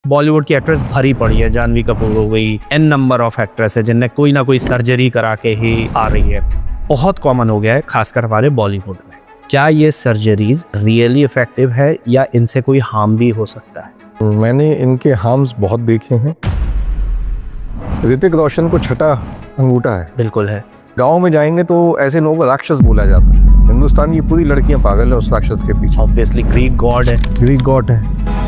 बॉलीवुड की एक्ट्रेस भरी पड़ी है, जानवी कपूर हो गई, एन नंबर ऑफ एक्ट्रेस है जिनने कोई ना कोई सर्जरी करा के ही आ रही है। बहुत कॉमन हो गया है खासकर हमारे बॉलीवुड में। क्या ये सर्जरीज रियली इफेक्टिव है या इनसे कोई हार्म भी हो सकता है? मैंने इनके हार्म्स बहुत देखे हैं। ऋतिक रोशन को छठा अंगूठा है। बिल्कुल है। गांव में जाएंगे तो ऐसे लोगों को राक्षस बोला जाता है। हिंदुस्तान की पूरी लड़कियां पागल है उस राक्षस के पीछे। ऑब्वियसली ग्रीक गॉड है। ग्रीक गॉड है।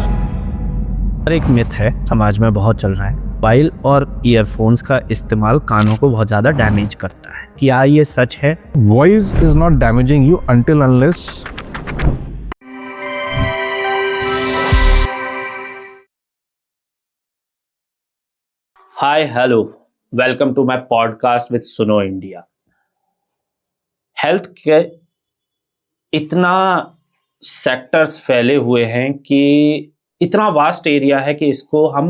एक मिथ है समाज में बहुत चल रहा है, मोबाइल और ईयरफोन्स का इस्तेमाल कानों को बहुत ज्यादा डैमेज करता है। क्या ये सच है? Voice is not damaging you until unless hi hello, welcome to my podcast with Suno India. Health के इतना सेक्टर्स फैले हुए हैं कि इतना वास्ट एरिया है कि इसको हम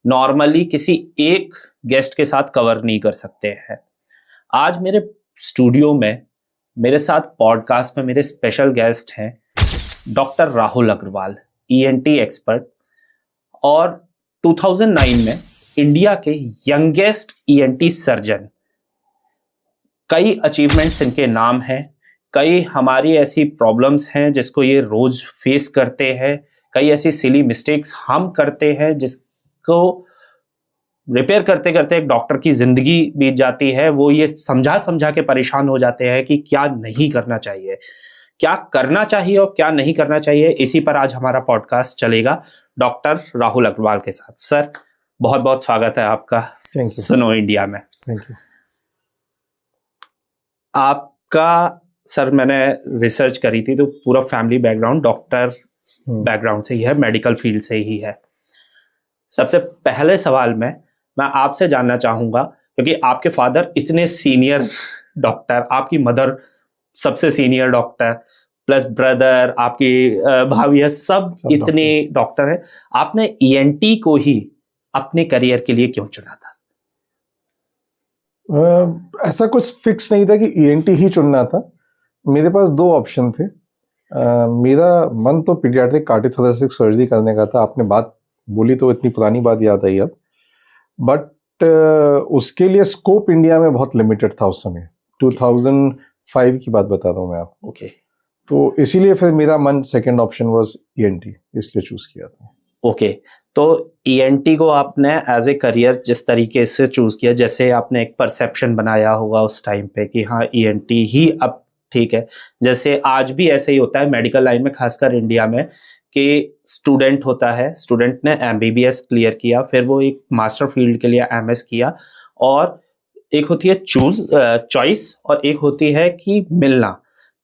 नॉर्मली किसी एक गेस्ट के साथ कवर नहीं कर सकते हैं। आज मेरे स्टूडियो में मेरे साथ पॉडकास्ट में मेरे स्पेशल गेस्ट हैं doctor Rahul Agarwal, ENT expert और 2009 में इंडिया के यंगेस्ट ईएनटी सर्जन। कई अचीवमेंट्स इनके नाम हैं, कई हमारी ऐसी प्रॉब्लम्स हैं जिसको ये रोज फेस करते हैं, कई ऐसी सिली मिस्टेक्स हम करते हैं जिसको रिपेयर करते करते एक डॉक्टर की जिंदगी बीत जाती है। वो ये समझा समझा के परेशान हो जाते हैं कि क्या नहीं करना चाहिए, क्या करना चाहिए और क्या नहीं करना चाहिए। इसी पर आज हमारा पॉडकास्ट चलेगा डॉक्टर राहुल अग्रवाल के साथ। सर, बहुत बहुत स्वागत है आपका सुनो इंडिया में। Thank you. आपका सर मैंने रिसर्च करी थी तो पूरा फैमिली बैकग्राउंड डॉक्टर बैकग्राउंड से ही है, मेडिकल फील्ड से ही है। सबसे पहले सवाल में मैं आपसे जानना चाहूंगा, क्योंकि आपके फादर इतने सीनियर डॉक्टर, आपकी मदर सबसे सीनियर डॉक्टर, प्लस ब्रदर, आपकी भाभी है, सब इतने डॉक्टर है। आपने ईएनटी को ही अपने करियर के लिए क्यों चुना था? ऐसा कुछ फिक्स नहीं था कि ईएनटी ही चुनना था। मेरे पास दो ऑप्शन थे। मेरा मन तो पीडियाट्रिक कार्डियोथोरेसिक सर्जरी करने का था। आपने बात बोली तो इतनी पुरानी बात याद आई अब, बट उसके लिए स्कोप इंडिया में बहुत लिमिटेड था उस समय। 2005 की बात बता रहा हूँ मैं आपको। ओके। तो इसीलिए फिर मेरा मन सेकंड ऑप्शन वाज ईएनटी, इसलिए चूज किया था। ओके। तो ईएनटी को आपने एज ए करियर जिस तरीके से चूज किया, जैसे आपने एक परसेप्शन बनाया होगा उस टाइम पे कि हाँ ईएनटी ही अब ठीक है। जैसे आज भी ऐसे ही होता है मेडिकल लाइन में, खासकर इंडिया में, कि स्टूडेंट होता है, स्टूडेंट ने एमबीबीएस क्लियर किया, फिर वो एक मास्टर फील्ड के लिए एमएस किया, और एक होती है चॉइस और एक होती है कि मिलना।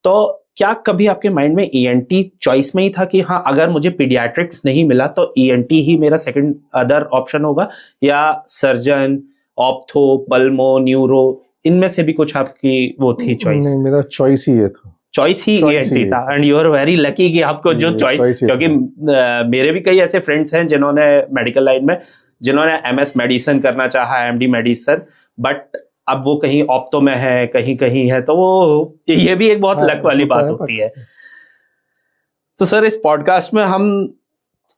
तो क्या कभी आपके माइंड में ईएनटी चॉइस में ही था कि हाँ अगर मुझे पीडियाट्रिक्स नहीं मिला तो ईएनटी ही मेरा सेकंड अदर ऑप्शन होगा, या सर्जन, ऑप्थो, पल्मो, न्यूरो, इनमें से भी कुछ आपकी वो थी चॉइस? नहीं, मेरा चॉइस ही ये था। चॉइस ही ईएनटी था। And you are very lucky कि आपको जो चॉइस, क्योंकि मेरे भी कई ऐसे फ्रेंड्स हैं जिन्होंने मेडिकल लाइन में, जिन्होंने एमएस मेडिसिन करना चाहा, एमडी मेडिसिन, बट अब वो कहीं ऑप्टो में है, कहीं कहीं है, तो वो ये भी एक बहुत लक वाली बात होती है। तो सर, इस पॉडकास्ट में हम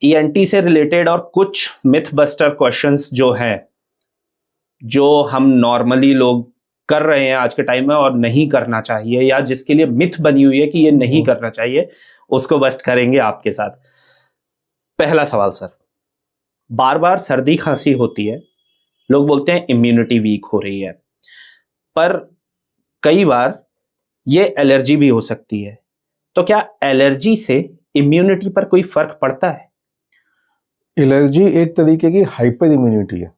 ईएनटी से रिलेटेड और कुछ मिथ बस्टर क्वेश्चंस जो हैं, जो हम नॉर्मली लोग कर रहे हैं आज के टाइम में और नहीं करना चाहिए, या जिसके लिए मिथ बनी हुई है कि ये नहीं करना चाहिए, उसको बस्ट करेंगे आपके साथ। पहला सवाल सर, बार बार सर्दी खांसी होती है, लोग बोलते हैं इम्यूनिटी वीक हो रही है, पर कई बार ये एलर्जी भी हो सकती है। तो क्या एलर्जी से इम्यूनिटी पर कोई फर्क पड़ता है? एलर्जी एक तरीके की हाइपर इम्यूनिटी है।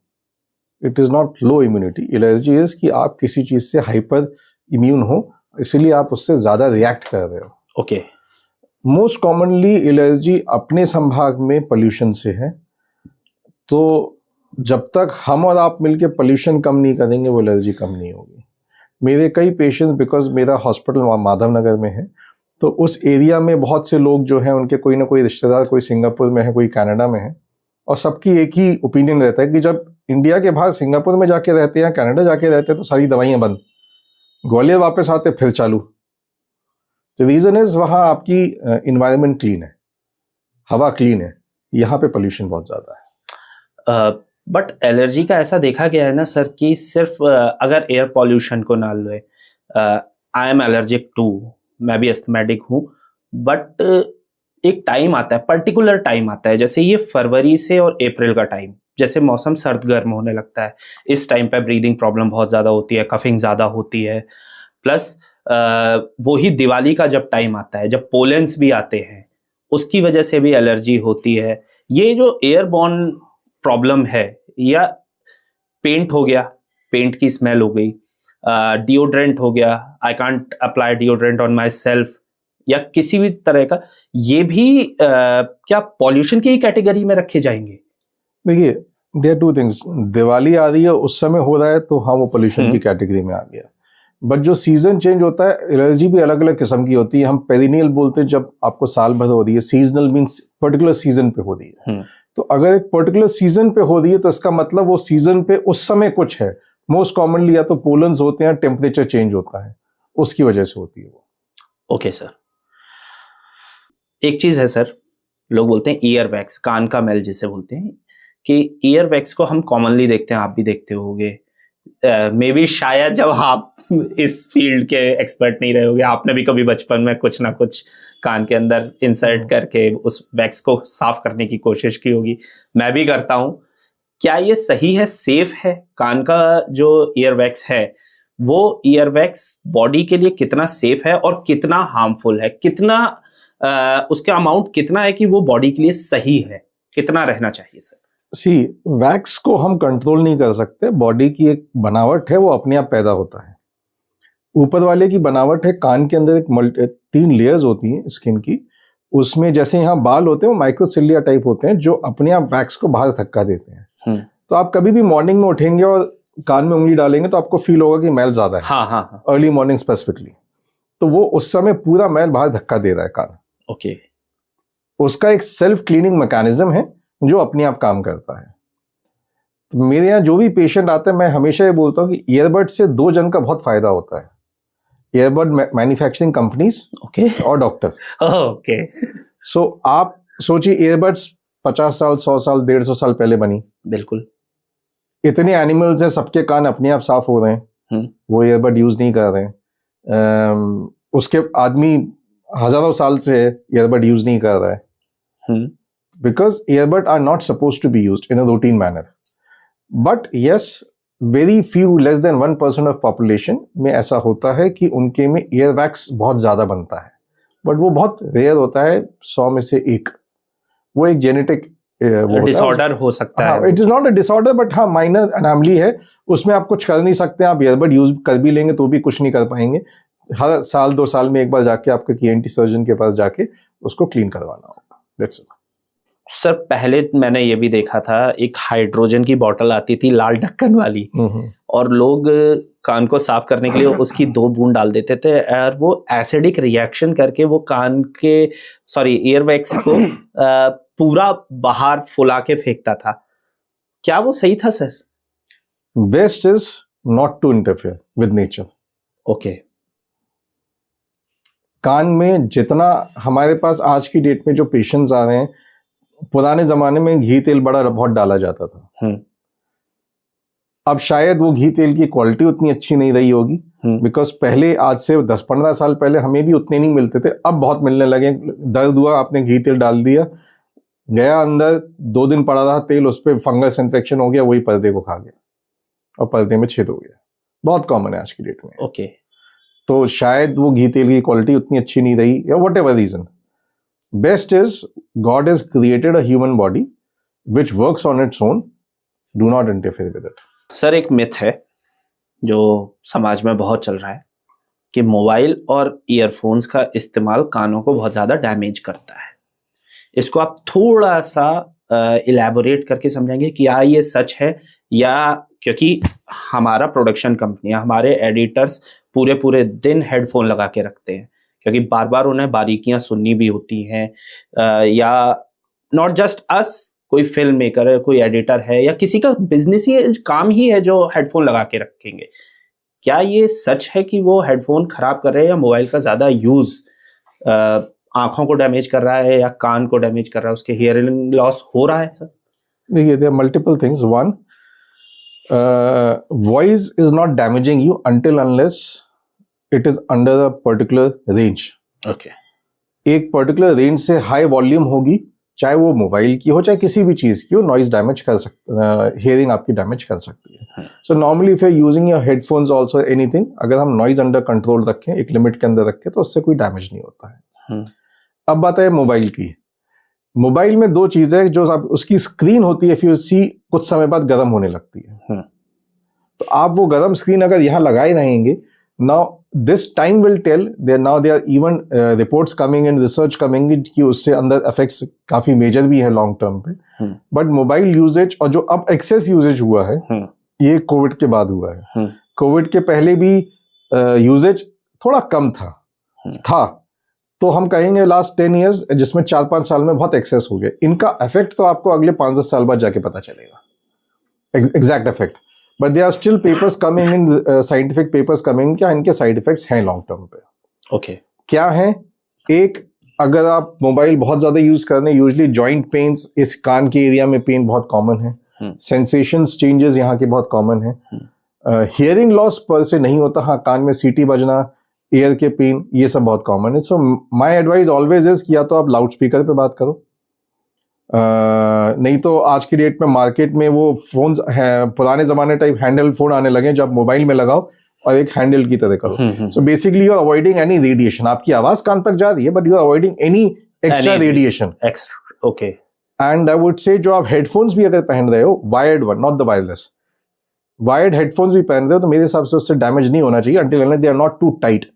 It is not low immunity. Allergy is कि आप किसी चीज से हाइपर इम्यून हो, इसीलिए आप उससे ज्यादा रिएक्ट कर रहे हो। ओके। मोस्ट कॉमनली एलर्जी अपने संभाग में पोल्यूशन से है। तो जब तक हम और आप मिलके पोल्यूशन कम नहीं करेंगे, वो एलर्जी कम नहीं होगी। मेरे कई पेशेंट्स, बिकॉज मेरा हॉस्पिटल माधव नगर में है, तो उस एरिया में बहुत से लोग जो हैं उनके कोई ना कोई रिश्तेदार, कोई सिंगापुर में है, कोई कनाडा में है, और सबकी एक ही ओपिनियन रहता है कि जब इंडिया के बाहर सिंगापुर में जाके रहते हैं, कनाडा जाके रहते हैं, तो सारी दवाइयाँ बंद, ग्वालियर वापस आते फिर चालू। तो रीज़न इज वहाँ आपकी इन्वायरमेंट क्लीन है, हवा क्लीन है, यहाँ पे पोल्यूशन बहुत ज़्यादा है। बट एलर्जी का ऐसा देखा गया है ना सर कि सिर्फ अगर एयर पॉल्यूशन को ना लो, आई एम एलर्जिक टू, मैं भी अस्थमैटिक हूँ, बट एक टाइम आता है, पर्टिकुलर टाइम आता है, जैसे ये फरवरी से और अप्रैल का टाइम, जैसे मौसम सर्द गर्म होने लगता है, इस टाइम पे ब्रीदिंग प्रॉब्लम बहुत ज़्यादा होती है, कफिंग ज़्यादा होती है, प्लस वही दिवाली का जब टाइम आता है, जब पोलेंस भी आते हैं, उसकी वजह से भी एलर्जी होती है। ये जो एयरबॉर्न प्रॉब्लम है, या पेंट हो गया, पेंट की स्मेल हो गई, डिओड्रेंट हो गया, I can't apply deodorant on my self, या किसी भी तरह का, ये भी क्या पॉल्यूशन की कैटेगरी में रखे जाएंगे? देखिए, देयर टू थिंग्स, दिवाली आ रही है उस समय हो रहा है तो हाँ वो पोल्यूशन की कैटेगरी में आ गया, बट जो सीजन चेंज होता है, एलर्जी भी अलग अलग किस्म की होती है। हम पेरिनियल बोलते हैं जब आपको साल भर हो रही है, सीजनल मीन्स पर्टिकुलर सीजन पे हो रही है। तो अगर एक पर्टिकुलर सीजन पे हो रही है तो इसका मतलब वो सीजन पे उस समय कुछ है। मोस्ट कॉमनली या तो पोलन्स होते हैं, टेम्परेचर चेंज होता है, उसकी वजह से होती है वो। ओके सर, एक चीज है सर, लोग बोलते हैं ईयर वैक्स, कान का मैल जिसे बोलते हैं, कि ईयर वैक्स को हम कॉमनली देखते हैं, आप भी देखते होंगे, मे बी शायद जब आप इस फील्ड के एक्सपर्ट नहीं रहे होगे, आपने भी कभी बचपन में कुछ ना कुछ कान के अंदर इंसर्ट करके उस वैक्स को साफ करने की कोशिश की होगी, मैं भी करता हूँ। क्या ये सही है, सेफ है? कान का जो ईयर वैक्स है, वो ईयर वैक्स बॉडी के लिए कितना सेफ है और कितना हार्मफुल है, कितना उसका अमाउंट कितना है कि वो बॉडी के लिए सही है, कितना रहना चाहिए सर? सी, वैक्स को हम कंट्रोल नहीं कर सकते, बॉडी की एक बनावट है, वो अपने आप पैदा होता है। ऊपर वाले की बनावट है, कान के अंदर एक 3 लेयर्स होती हैं स्किन की, उसमें जैसे यहाँ बाल होते हैं वो माइक्रोसिलिया टाइप होते हैं जो अपने आप वैक्स को बाहर धक्का देते हैं। तो आप कभी भी मॉर्निंग में उठेंगे और कान में उंगली डालेंगे तो आपको फील होगा कि मैल ज्यादा है। हाँ। अर्ली मॉर्निंग स्पेसिफिकली, तो वो उस समय पूरा मैल बाहर धक्का दे रहा है कान। ओके। उसका एक सेल्फ क्लीनिंग मैकेनिज्म है जो अपने आप काम करता है। तो मेरे यहाँ जो भी पेशेंट आते हैं, मैं हमेशा ये बोलता हूँ कि ईयरबड से 2 जन का बहुत फायदा होता है, ईयरबड मैन्युफैक्चरिंग कंपनीज और डॉक्टर। ओके। सो आप सोचिए, ईयरबड्स 50 साल, 100 साल, 150 साल पहले बनी। बिल्कुल। इतने एनिमल्स हैं, सबके कान अपने आप साफ हो रहे हैं, वो ईयरबड यूज नहीं कर रहे हैं। उसके आदमी हजारों साल से ईयरबड यूज नहीं कर रहा है, because earbud are not suppose to be used in a routine manner. But yes, very few, less than 1% of population में ऐसा होता है कि उनके में ईयर वैक्स बहुत ज्यादा बनता है, बट वो बहुत रेयर होता है, 100 में से 1। वो एक जेनेटिक डिसऑर्डर हो सकता है। It is not a disorder, but हाँ माइनर अनॉमली है, उसमें आप कुछ कर नहीं सकते। आप ईयरबड यूज कर भी लेंगे तो भी कुछ नहीं कर पाएंगे। हर साल 2 साल में एक बार जाके आपके ENT सर्जन के पास जाके उसको क्लीन करवाना होगा। That's it. सर, पहले मैंने ये भी देखा था, एक हाइड्रोजन की बोतल आती थी लाल ढक्कन वाली, और लोग कान को साफ करने के लिए उसकी 2 बूंद डाल देते थे, और वो एसिडिक रिएक्शन करके वो कान के ईयर वैक्स को पूरा बाहर फुला के फेंकता था। क्या वो सही था sir? Best is not to interfere with nature. Okay. कान में जितना हमारे पास आज की डेट में जो पेशेंट्स आ रहे हैं, पुराने जमाने में घी तेल बड़ा बहुत डाला जाता था। अब शायद वो घी तेल की क्वालिटी उतनी अच्छी नहीं रही होगी, बिकॉज पहले, आज से 10-15 साल पहले हमें भी उतने नहीं मिलते थे, अब बहुत मिलने लगे। दर्द हुआ, आपने घी तेल डाल दिया, गया अंदर, 2 दिन पड़ा रहा तेल, उस पर फंगस इन्फेक्शन हो गया, वही पर्दे को खा गया और पर्दे में छेद हो गया। बहुत कॉमन है आज की डेट में। ओके। तो शायद वो घी तेल की क्वालिटी उतनी अच्छी नहीं रही, या whatever reason. Best is, God has created a human body which works on its own, do not interfere with it. Sir, एक मिथ है जो समाज में बहुत चल रहा है कि मोबाइल और ईयरफोन्स का इस्तेमाल कानों को बहुत ज़्यादा डैमेज करता है। इसको आप थोड़ा सा इलैबोरेट करके समझेंगे कि क्या ये सच है? या क्योंकि हमारा प्रोडक्शन कंपनी, हमारे एडिटर्स पूरे पूरे दिन हेडफोन लगा के रखते हैं, क्योंकि बार बार उन्हें बारीकियां सुननी भी होती हैं, या नॉट जस्ट अस, कोई फिल्म मेकर है, कोई एडिटर है, या किसी का बिजनेस ही काम ही है जो हेडफोन लगा के रखेंगे। क्या ये सच है कि वो हेडफोन खराब कर रहे हैं, या मोबाइल का ज़्यादा यूज़ आंखों को डैमेज कर रहा है या कान को डैमेज कर रहा है, उसके हियरिंग लॉस हो रहा है सर? देखिए, there are multiple things. One, voice is not damaging you until unless it is under a particular range. Okay एक पर्टिकुलर रेंज से हाई वॉल्यूम होगी, चाहे वो मोबाइल की हो चाहे किसी भी चीज की हो, नॉइज डैमेज कर सकता, हियरिंग आपकी डैमेज कर सकती है. So normally if you are using your headphones also anything, अगर हम नॉइज अंडर कंट्रोल रखें, एक लिमिट के अंदर रखें, तो उससे कोई डैमेज नहीं होता है. अब बात है मोबाइल की. मोबाइल में दो चीजें, जो आप उसकी स्क्रीन होती है, इफ यू सी, कुछ समय बाद गर्म होने लगती है. तो आप वो गर्म स्क्रीन अगर यहाँ लगाए रहेंगे, now this time will tell, there are even reports coming and research coming कि उससे अंदर इफेक्ट्स काफी मेजर भी है लॉन्ग टर्म पे. बट मोबाइल यूजेज, और जो अब एक्सेस यूजेज हुआ है, ये कोविड के बाद हुआ है. कोविड के पहले भी यूजेज थोड़ा कम था. तो हम कहेंगे लास्ट 10 years, जिसमें 4-5 साल में बहुत एक्सेस हो गया. इनका इफेक्ट तो आपको अगले 5-10 साल बाद जाके पता चलेगा, exact effect. But they are still papers coming in, scientific papers coming, क्या इनके साइड इफेक्ट्स हैं लॉन्ग टर्म पे. ओके क्या है? एक, अगर आप मोबाइल बहुत ज्यादा यूज कर रहे हैं, यूजली जॉइंट पेन्स, इस कान के एरिया में पेन बहुत कॉमन है. सेंसेशंस चेंजेस यहाँ के बहुत कॉमन है. हियरिंग लॉस पर से नहीं होता, हाँ कान में सीटी बजना, ईयर के पेन, ये सब बहुत कॉमन है. So my advice always is कि या तो आप लाउड स्पीकर पे बात करो, नहीं तो आज की डेट में मार्केट में वो फोन्स है, पुराने जमाने टाइप हैंडल फोन आने लगे, जो आप मोबाइल में लगाओ और एक हैंडल की तरह करो. So basically you are avoiding any radiation. आपकी आवाज कान तक जा रही है, but you are avoiding any extra radiation. Okay. And I would say, जो आप हेडफोन्स भी अगर पहन रहे हो, wired one, not the wireless, wired headphones भी पहन रहे हो, तो मेरे हिसाब से उससे डैमेज नहीं होना चाहिए until they are not too tight,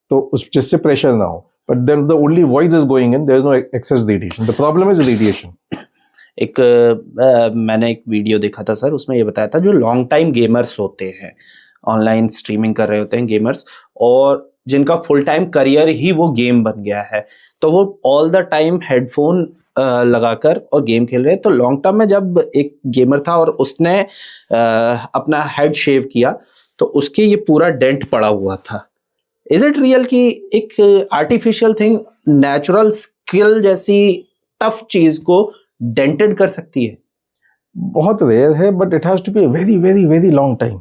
तो उस जिससे प्रेशर ना हो. But then the only voice is going in, there is no excess radiation. The problem is radiation. एक मैंने एक वीडियो देखा था सर, उसमें ये बताया था, जो लॉन्ग टाइम गेमर्स होते हैं, ऑनलाइन स्ट्रीमिंग कर रहे होते हैं गेमर्स, और जिनका फुल टाइम करियर ही वो गेम बन गया है, तो वो ऑल द टाइम हेडफोन लगाकर और गेम खेल रहे हैं. तो लॉन्ग टर्म में जब एक गेमर था और उसने अपना हेड शेव किया, तो उसके ये पूरा डेंट पड़ा हुआ था. इज इट रियल कि एक आर्टिफिशियल थिंग नेचुरल स्किल जैसी टफ चीज को डेंटेड कर सकती है? बहुत रेयर है, but it has to be very very very long time.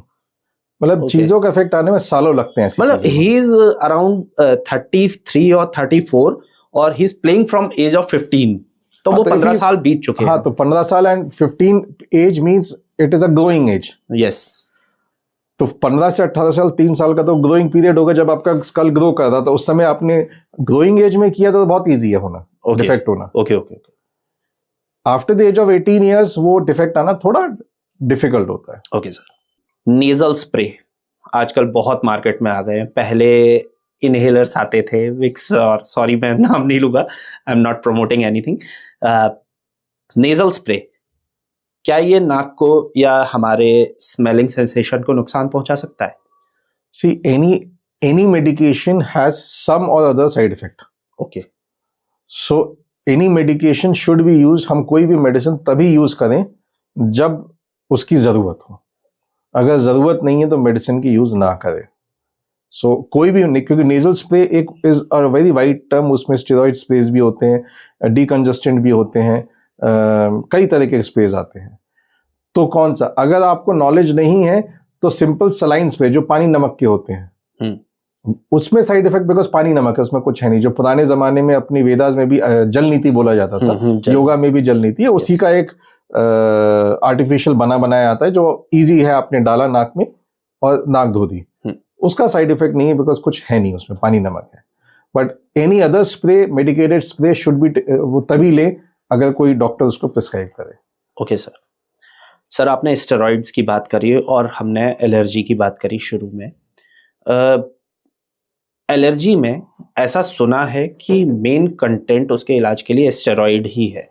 मतलब चीजों का इफेक्ट आने में सालों लगते हैं. मतलब ही इज अराउंड 33 और 34 और he is playing from age of 15, तो वो 15 साल बीत चुके हैं. हाँ, तो 15 साल and 15 age means it is a growing age. Yes. तो 15 से 18 साल, 3 साल का तो ग्रोइंग पीरियड होगा, जब आपका स्कल ग्रो कर रहा था. उस समय आपने ग्रोइंग एज में किया तो बहुत ईजी है होना, डिफेक्ट होना. Okay okay okay. After the age of 18 years वो डिफेक्ट आना थोड़ा डिफिकल्ट होता है. Okay sir. नेजल स्प्रे आजकल बहुत मार्केट में आ गए हैं. पहले इनहेलर्स आते थे, विक्स, और सॉरी मैं नाम नहीं लूंगा, I am not promoting anything. Nasal spray, क्या ये नाक को या हमारे स्मेलिंग सेंसेशन को नुकसान पहुंचा सकता है? See, any medication has some or other side effect. Okay. So any medication should be used. हम कोई भी मेडिसिन तभी यूज करें जब उसकी जरूरत हो. अगर जरूरत नहीं है तो मेडिसिन की यूज ना करें. सो कोई भी, क्योंकि नेजल स्प्रे एक is a very wide term, उसमें स्टेरॉइड स्प्रेज भी होते हैं, डीकंजस्टेंट भी होते हैं, कई तरह के स्प्रेज आते हैं. तो कौन सा, अगर आपको नॉलेज नहीं है तो सिंपल सलाइन स्प्रे जो पानी नमक के होते हैं, उसमें साइड इफेक्ट, बिकॉज पानी नमक है, उसमें कुछ है नहीं. जो पुराने जमाने में अपनी वेदास में भी जल नीति बोला जाता था, योगा में भी जल नीति है, उसी का एक आर्टिफिशियल बनाया आता है, जो इजी है, आपने डाला नाक में और नाक धो दी. उसका साइड इफेक्ट नहीं है, बिकॉज कुछ है नहीं उसमें, पानी नमक है. But any other spray, medicated spray should be, वो तभी ले अगर कोई डॉक्टर उसको प्रिस्क्राइब करे. Okay sir. सर आपने स्टेरॉइड्स की बात करी और हमने एलर्जी की बात करी शुरू में. एलर्जी में ऐसा सुना है कि मेन कंटेंट उसके इलाज के लिए स्टेरॉइड ही है,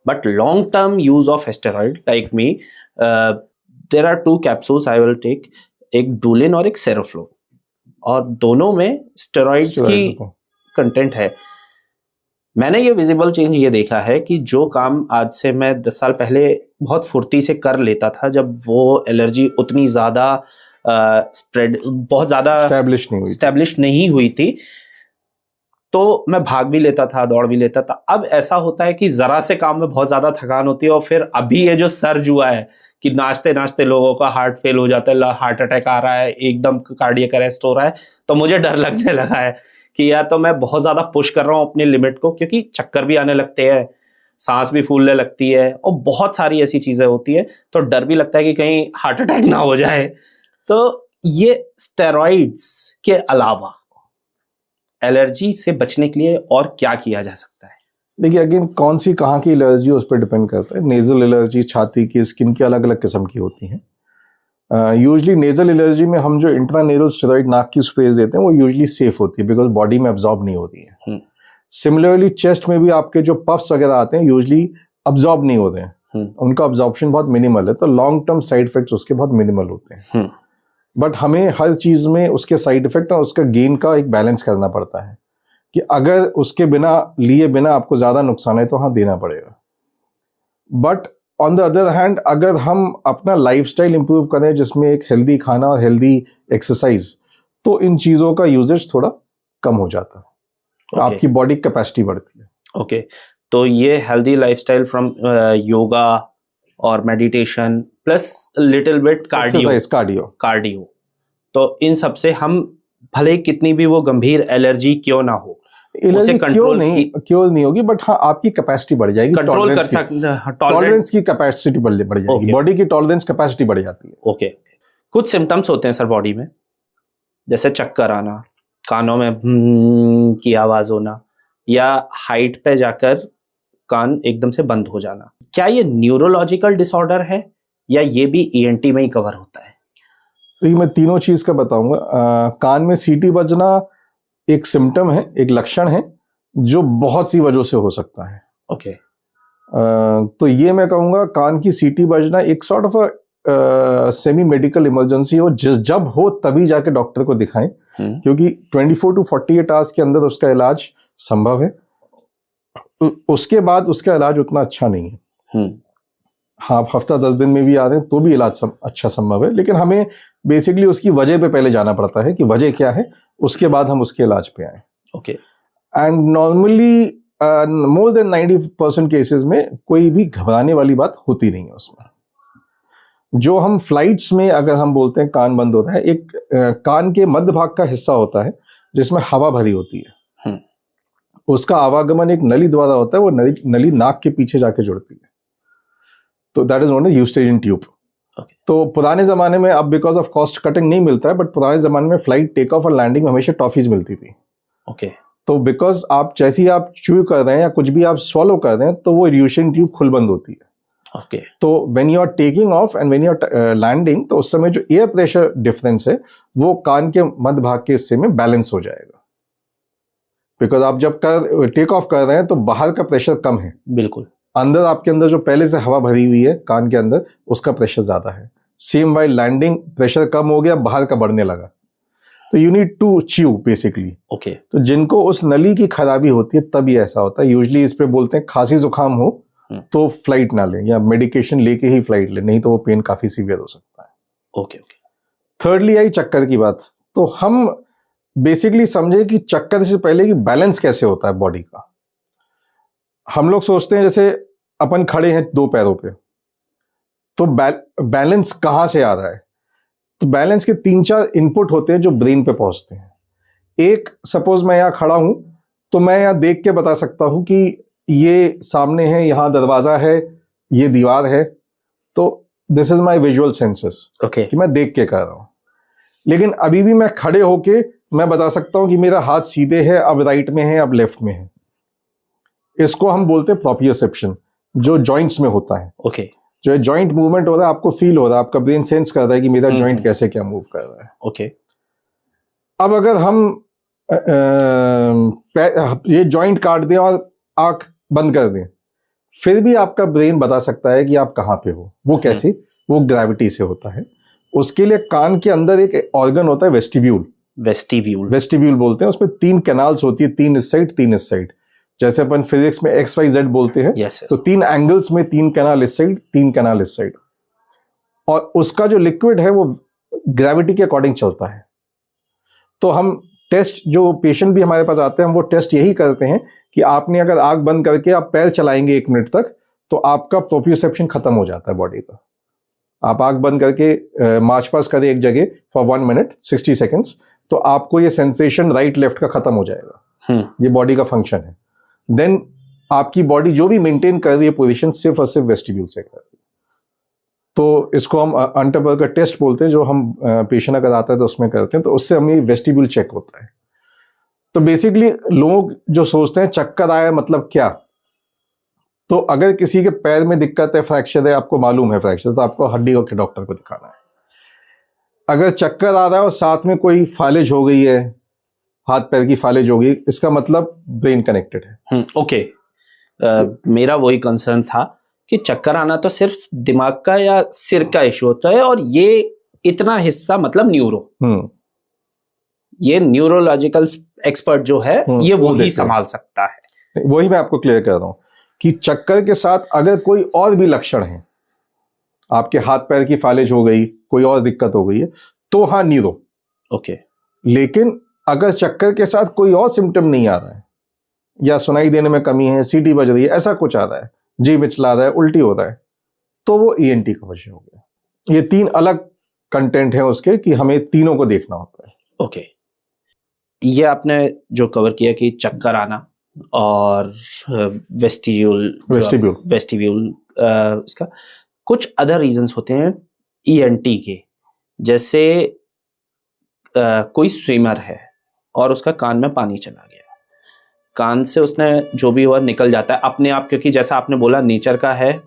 but long term use of steroid, like me, there are 2 capsules I will take, एक डुलिन और एक सेरोफ्लोन, और दोनों में स्टेरॉइड्स की कंटेंट है. मैंने ये विजिबल चेंज ये देखा है कि जो काम आज से मैं 10 साल पहले बहुत फुर्ती से कर लेता था, जब वो एलर्जी उतनी ज़्यादा स्प्रेड, बहुत ज़्यादा स्टैब्लिश नहीं हुई नहीं हुई थी, तो मैं भाग भी लेता था, दौड़ भी लेता था। अब ऐसा होता है कि जरा से काम में बहुत ज्यादा थकान होती है, और फिर अभी ये जो सर्ज हुआ है कि नाचते नाचते लोगों का हार्ट फेल हो जाता है, हार्ट अटैक आ रहा है, एकदम कार्डियक अरेस्ट हो रहा है, तो मुझे डर लगने लगा है कि या तो मैं बहुत ज्यादा पुश कर रहा हूँ अपनी लिमिट को, क्योंकि चक्कर भी आने लगते हैं, सांस भी फूलने लगती है, और बहुत सारी ऐसी चीजें होती है, तो डर भी लगता है कि कहीं हार्ट अटैक ना हो जाए। तो ये स्टेरॉइड्स के अलावा एलर्जी से बचने के लिए और क्या किया जा सकता है? देखिए, अगेन कौन सी कहाँ की एलर्जी उस पर डिपेंड करता है। नेजल एलर्जी, छाती की, स्किन की अलग अलग किस्म की होती हैं। यूजली नेजल एलर्जी में हम जो इंट्रानेजल स्टेरॉइड नाक की स्प्रेज देते हैं वो यूजली सेफ होती है, बिकॉज बॉडी में अब्जॉर्ब नहीं होती है। सिमिलरली चेस्ट में भी आपके जो पफ्स वगैरह आते हैं यूजली अब्जॉर्ब नहीं होते हैं, उनका अब्जॉर्प्शन बहुत मिनिमल है, तो लॉन्ग टर्म साइड इफेक्ट्स उसके बहुत मिनिमल होते हैं। बट हमें हर चीज में उसके साइड इफेक्ट और उसका गेन का एक बैलेंस करना पड़ता है कि अगर उसके लिए बिना आपको ज्यादा नुकसान है तो हाँ देना पड़ेगा। But on the other hand अगर हम अपना लाइफस्टाइल इंप्रूव करें जिसमें एक हेल्दी खाना और हेल्दी एक्सरसाइज, तो इन चीजों का यूजेज थोड़ा कम हो जाता है, तो आपकी बॉडी कैपेसिटी बढ़ती है। ओके, तो ये हेल्दी लाइफस्टाइल फ्रॉम योगा और meditation plus little bit cardio, तो इन सब से हम भले कितनी भी वो गंभीर एलर्जी क्यों ना हो, उसे कंट्रोल क्योर नहीं होगी, बट हाँ आपकी कैपेसिटी बढ़ जाएगी, कंट्रोल कर सकते, टॉलरेंस की कैपेसिटी बढ़ जाएगी, बॉडी की टॉलरेंस कैपेसिटी बढ़ जाती है। ओके, कुछ सिम्टम्स होते हैं सर बॉडी में, जैसे चक्कर आना, कानों में की आवाज होना, या हाइट पे जाकर कान एकदम से बंद हो जाना। क्या ये न्यूरोलॉजिकल डिसऑर्डर है या ये भी ईएनटी में ही कवर होता है? तो मैं तीनों चीज का बताऊंगा। कान में सीटी बजना एक सिम्टम है, एक लक्षण है जो बहुत सी वजहों से हो सकता है। ओके, तो ये मैं कहूंगा कान की सीटी बजना एक sort of semi medical emergency हो, जब हो तभी जाके डॉक्टर को दिखाएं, क्योंकि 24 to 48 आवर्स के अंदर उसका इलाज संभव है, उसके बाद उसका इलाज उतना अच्छा नहीं है। हाँ, हफ्ता 10 दिन में भी आ रहे हैं तो भी इलाज अच्छा संभव है, लेकिन हमें बेसिकली उसकी वजह पे पहले जाना पड़ता है कि वजह क्या है, उसके बाद हम उसके इलाज पे आए। Okay, and normally more than 90% cases में कोई भी घबराने वाली बात होती नहीं है उसमें। जो हम फ्लाइट्स में अगर हम बोलते हैं कान बंद होता है, एक कान के मध्य भाग का हिस्सा होता है जिसमें हवा भरी होती है, उसका आवागमन एक नली द्वारा होता है, वो नली नाक के पीछे जाके जुड़ती है, तो that is known as eustachian tube. तो पुराने जमाने में, अब बिकॉज ऑफ कॉस्ट कटिंग नहीं मिलता है, बट पुराने जमाने में फ्लाइट टेक ऑफ और लैंडिंग में हमेशा टॉफीज मिलती थी। ओके, तो बिकॉज आप जैसे ही आप च्यू कर रहे हैं या कुछ भी आप स्वॉलो कर रहे हैं तो वो यूस्टेरियन ट्यूब खुल बंद होती है। ओके, तो when you are taking off and when you are landing, तो उस समय जो एयर प्रेशर डिफरेंस है वो कान के मध्य भाग के हिस्से में बैलेंस हो जाएगा, बिकॉज आप जब टेक ऑफ कर रहे हैं तो बाहर का प्रेशर कम है, बिल्कुल, अंदर आपके अंदर जो पहले से हवा भरी हुई है कान के अंदर उसका प्रेशर ज्यादा है। सेम वाइल लैंडिंग प्रेशर कम हो गया, बाहर का बढ़ने लगा, तो you need to chew basically. Okay, तो जिनको उस नली की खराबी होती है तब ये ऐसा होता है। यूजली इस पे बोलते हैं खांसी जुकाम हो तो फ्लाइट ना लें या मेडिकेशन लेके ही फ्लाइट लें, नहीं तो वो पेन काफी सीवियर हो सकता है। Okay, okay. थर्डली आई चक्कर की बात, तो हम बेसिकली समझे कि चक्कर से पहले कि बैलेंस कैसे होता है बॉडी का। हम लोग सोचते हैं जैसे अपन खड़े हैं दो पैरों पे, तो बैलेंस कहां से आ रहा है, तो बैलेंस के 3-4 इनपुट होते हैं जो ब्रेन पे पहुंचते हैं। एक, सपोज मैं यहां खड़ा हूं तो मैं यहां देख के बता सकता हूं कि ये सामने है, यहां दरवाजा है, ये दीवार है, तो this is my visual senses, okay, कि मैं देख के कर रहा हूं। लेकिन अभी भी मैं खड़े होके मैं बता सकता हूं कि मेरा हाथ सीधे है, अब राइट में है, अब लेफ्ट में है। इसको हम बोलते हैं प्रोप्रियोसेप्शन, जो जॉइंट्स में होता है। ओके, जो जॉइंट मूवमेंट हो रहा है, आपको फील हो रहा है, आपका ब्रेन सेंस कर रहा है कि मेरा जॉइंट कैसे क्या मूव कर रहा है। ओके, अब अगर हम ये जॉइंट काट दें और आंख बंद कर दें, फिर भी आपका ब्रेन बता सकता है कि आप कहाँ पे हो। वो कैसे? वो ग्रेविटी से होता है। उसके लिए कान के अंदर एक ऑर्गन होता है वेस्टिब्यूल बोलते हैं, उसमें 3 कैनाल्स होती है, 3 इस साइड 3 इस साइड। जैसे अपन फिजिक्स में XYZ बोलते हैं, तो 3 एंगल्स में 3 कैनाल इस साइड 3 कैनाल इस साइड, और उसका जो लिक्विड है वो ग्रेविटी के अकॉर्डिंग चलता है। तो हम टेस्ट जो पेशेंट भी हमारे पास आते हैं हम वो टेस्ट यही करते हैं कि आपने अगर आंख बंद करके आप पैर चलाएंगे 1 मिनट तक तो आपका प्रोप्रियोसेप्शन खत्म हो जाता है बॉडी का। आप आंख बंद करके मार्च पास करें एक जगह फॉर 1 मिनट 60 सेकेंड्स तो आपको ये सेंसेशन राइट लेफ्ट का खत्म हो जाएगा। ये बॉडी का फंक्शन है। देन आपकी बॉडी जो भी मेंटेन कर रही है पोजीशन सिर्फ और सिर्फ वेस्टिब्यूल से कर रही है। तो इसको हम अंटरबर का टेस्ट बोलते हैं, जो हम पेशेंट अगर आता है तो उसमें करते हैं, तो उससे हमें वेस्टिब्यूल चेक होता है। तो बेसिकली लोग जो सोचते हैं चक्कर आया मतलब क्या, तो अगर किसी के पैर में दिक्कत है, फ्रैक्चर है, आपको मालूम है फ्रैक्चर, तो आपको हड्डी के डॉक्टर को दिखाना है। अगर चक्कर आ रहा है और साथ में कोई फालिज हो गई है, हाथ पैर की फालिज हो गई, इसका मतलब ब्रेन कनेक्टेड है। ओके। मेरा वही कंसर्न था कि चक्कर आना तो सिर्फ दिमाग का या सिर का इशू होता है, और ये इतना हिस्सा मतलब न्यूरो, ये न्यूरोलॉजिकल एक्सपर्ट जो है ये वो ही संभाल सकता है। वही मैं आपको क्लियर कर रहा हूं कि चक्कर के साथ अगर कोई और भी लक्षण है, आपके हाथ पैर की फालिज हो गई, कोई और दिक्कत हो गई है, तो हाँ न्यूरो। ओके। लेकिन अगर चक्कर के साथ कोई और सिम्टम नहीं आ रहा है, या सुनाई देने में कमी है, सीटी बज रही है, ऐसा कुछ आ रहा है, जी मिचला रहा है, उल्टी हो रहा है, तो वो ईएनटी का विषय हो गया। ये 3 अलग कंटेंट है उसके कि हमें तीनों को देखना होता है। ओके। ये आपने जो कवर किया कि चक्कर आना और वेस्टिब्यूल इसका कुछ अदर रीजंस होते हैं ईएनटी के, जैसे कोई स्विमर है और उसका कान में पानी चला गया, कान से उसने जो भी हुआ निकल जाता है अपने आप, क्योंकि जैसा आपने बोला नेचर का है,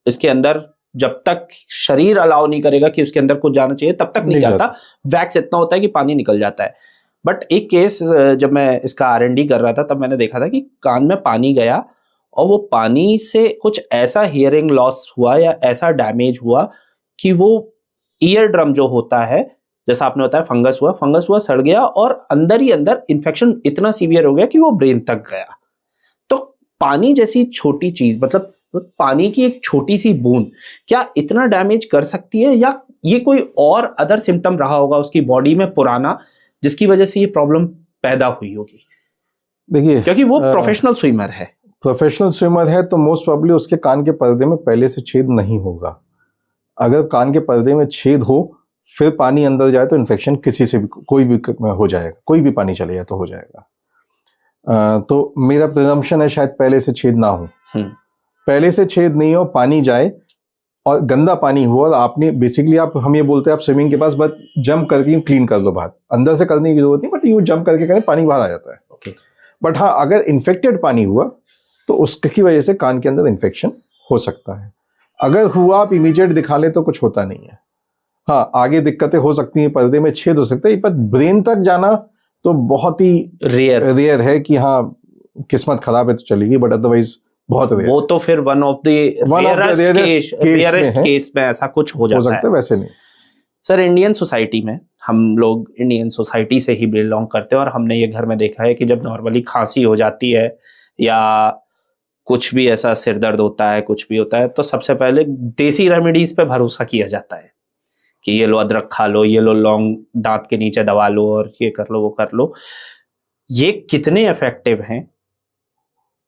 इसके अंदर जब तक शरीर अलाउ नहीं करेगा कि उसके अंदर कुछ जाना चाहिए तब तक नहीं जाता। वैक्स इतना होता है कि पानी निकल जाता है। बट एक केस जब मैं इसका R&D कर रहा था तब मैंने देखा था कि कान में पानी गया और वो पानी से कुछ ऐसा हियरिंग लॉस हुआ या ऐसा डैमेज हुआ कि वो ईयर ड्रम जो होता है, जैसा आपने बताया फंगस हुआ, सड़ गया और अंदर ही अंदर इन्फेक्शन इतना सीवियर हो गया कि वो ब्रेन तक गया। तो पानी जैसी छोटी चीज, मतलब पानी की एक छोटी सी बूंद क्या इतना डैमेज कर सकती है, या ये कोई और अदर सिम्टम रहा होगा उसकी बॉडी में पुराना जिसकी वजह से ये प्रॉब्लम पैदा हुई होगी? देखिए, क्योंकि वो प्रोफेशनल स्विमर है तो मोस्ट प्रोबेबली उसके कान के पर्दे में पहले से छेद नहीं होगा। अगर कान के पर्दे में छेद हो फिर पानी अंदर जाए तो इन्फेक्शन किसी से भी कोई भी हो जाएगा, कोई भी पानी चले जाए तो हो जाएगा। तो मेरा प्रिजम्पशन है शायद पहले से छेद ना हो। पहले से छेद नहीं हो, पानी जाए और गंदा पानी हो, और आपने बेसिकली हम ये बोलते हैं आप स्विमिंग के पास बस जंप करके क्लीन कर लो बाहर, अंदर से करने की जरूरत नहीं, बट यूं जंप करके करें पानी बाहर आ जाता है। ओके। बट हाँ, अगर इन्फेक्टेड पानी हुआ तो उसकी वजह से कान के अंदर इन्फेक्शन हो सकता है। अगर हुआ आप इमीडिएट दिखा ले तो कुछ होता नहीं है। हाँ, आगे दिक्कतें हो सकती हैं, पर्दे में छेद हो सकता है, पर ब्रेन तक जाना तो बहुत ही रेयर है कि हाँ किस्मत खराब है तो चलेगी, बट अदरवाइज बहुत रेयर। वो तो फिर one of the rarest case में ऐसा कुछ हो जाता है, वैसे नहीं। सर, इंडियन सोसाइटी में हम लोग इंडियन सोसाइटी से ही बिलोंग करते हैं, और हमने ये घर में देखा है कि जब नॉर्मली खांसी हो जाती है या कुछ भी ऐसा सिर दर्द होता है, कुछ भी होता है, तो सबसे पहले देसी रेमेडीज पे भरोसा किया जाता है कि ये लो अदरक खा लो, ये लो लौंग दांत के नीचे दबा लो, और ये कर लो वो कर लो। ये कितने इफेक्टिव हैं?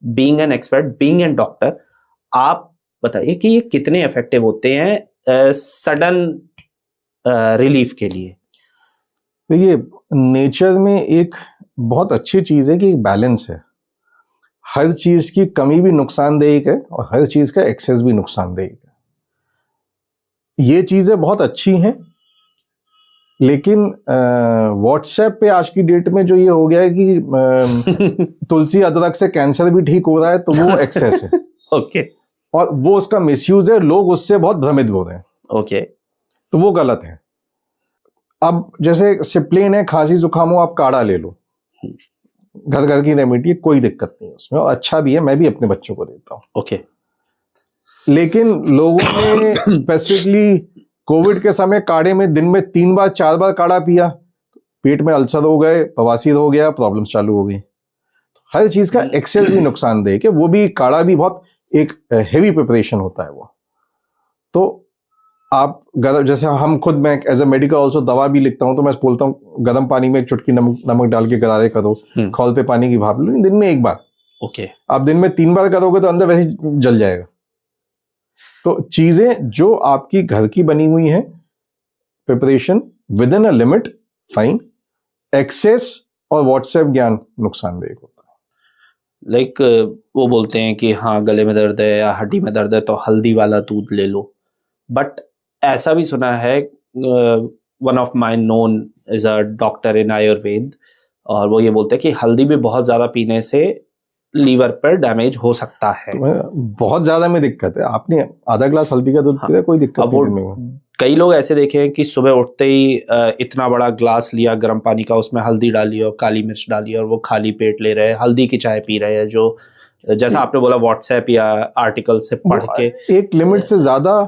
Being an expert, being an doctor, आप बताइए कि ये कितने इफेक्टिव होते हैं सडन रिलीफ के लिए? देखिए, नेचर में एक बहुत अच्छी चीज है कि बैलेंस है। हर चीज की कमी भी नुकसानदेह है और हर चीज का एक्सेस भी नुकसानदेह है। ये चीजें बहुत अच्छी हैं, लेकिन व्हाट्सएप पे आज की डेट में जो ये हो गया है कि तुलसी अदरक से कैंसर भी ठीक हो रहा है, तो वो एक्सेस है। ओके। और वो उसका मिसयूज है, लोग उससे बहुत भ्रमित हो रहे हैं। ओके। तो वो गलत है। अब जैसे सिप्लेन है, खांसी जुकाम हो, आप काढ़ा ले लो, घर की रेमेडी, कोई दिक्कत नहीं उसमें, और अच्छा भी है, मैं भी अपने बच्चों को देता हूँ। ओके। लेकिन लोगों ने स्पेसिफिकली कोविड के समय काढ़े में दिन में 3 बार 4 बार काढ़ा पिया, पेट में अल्सर हो गए, बवासीर हो गया, प्रॉब्लम्स चालू हो गई। हर चीज का एक्सेस भी नुकसानदेह है, वो भी काढ़ा भी बहुत एक हेवी प्रिपरेशन होता है वो। तो आप गर्म, जैसे हम खुद, मैं एज अ मेडिकल ऑल्सो दवा भी लिखता हूँ, तो मैं बोलता हूँ गर्म पानी में एक चुटकी नमक डाल के गरारे करो, खौलते पानी की भाप लो, दिन में एक बार। ओके। आप दिन में 3 बार करोगे तो अंदर वैसे ही जल जाएगा। तो चीजें जो आपकी घर की बनी हुई हैं, preparation within a limit, fine. Excess और व्हाट्सएप ज्ञान नुकसानदेह होता है। लाइक वो बोलते हैं कि हाँ गले में दर्द है या हड्डी में दर्द है तो हल्दी वाला दूध ले लो, बट ऐसा भी सुना है, one of my known is a doctor in Ayurveda, और वो ये बोलते हैं कि हल्दी भी बहुत ज़्यादा पीने से लीवर पर डैमेज हो सकता है। तो बहुत ज्यादा में दिक्कत है, आपने आधा ग्लास हल्दी का दूध पिया, कोई दिक्कत नहीं में। कई लोग ऐसे देखे हैं कि सुबह उठते ही इतना बड़ा ग्लास लिया गर्म पानी का, उसमें हल्दी डाली और काली मिर्च डाली और वो खाली पेट ले रहे हैं, हल्दी की चाय पी रहे हैं, जो जैसा आपने बोला व्हाट्सएप या आर्टिकल से पढ़ के। एक लिमिट से ज्यादा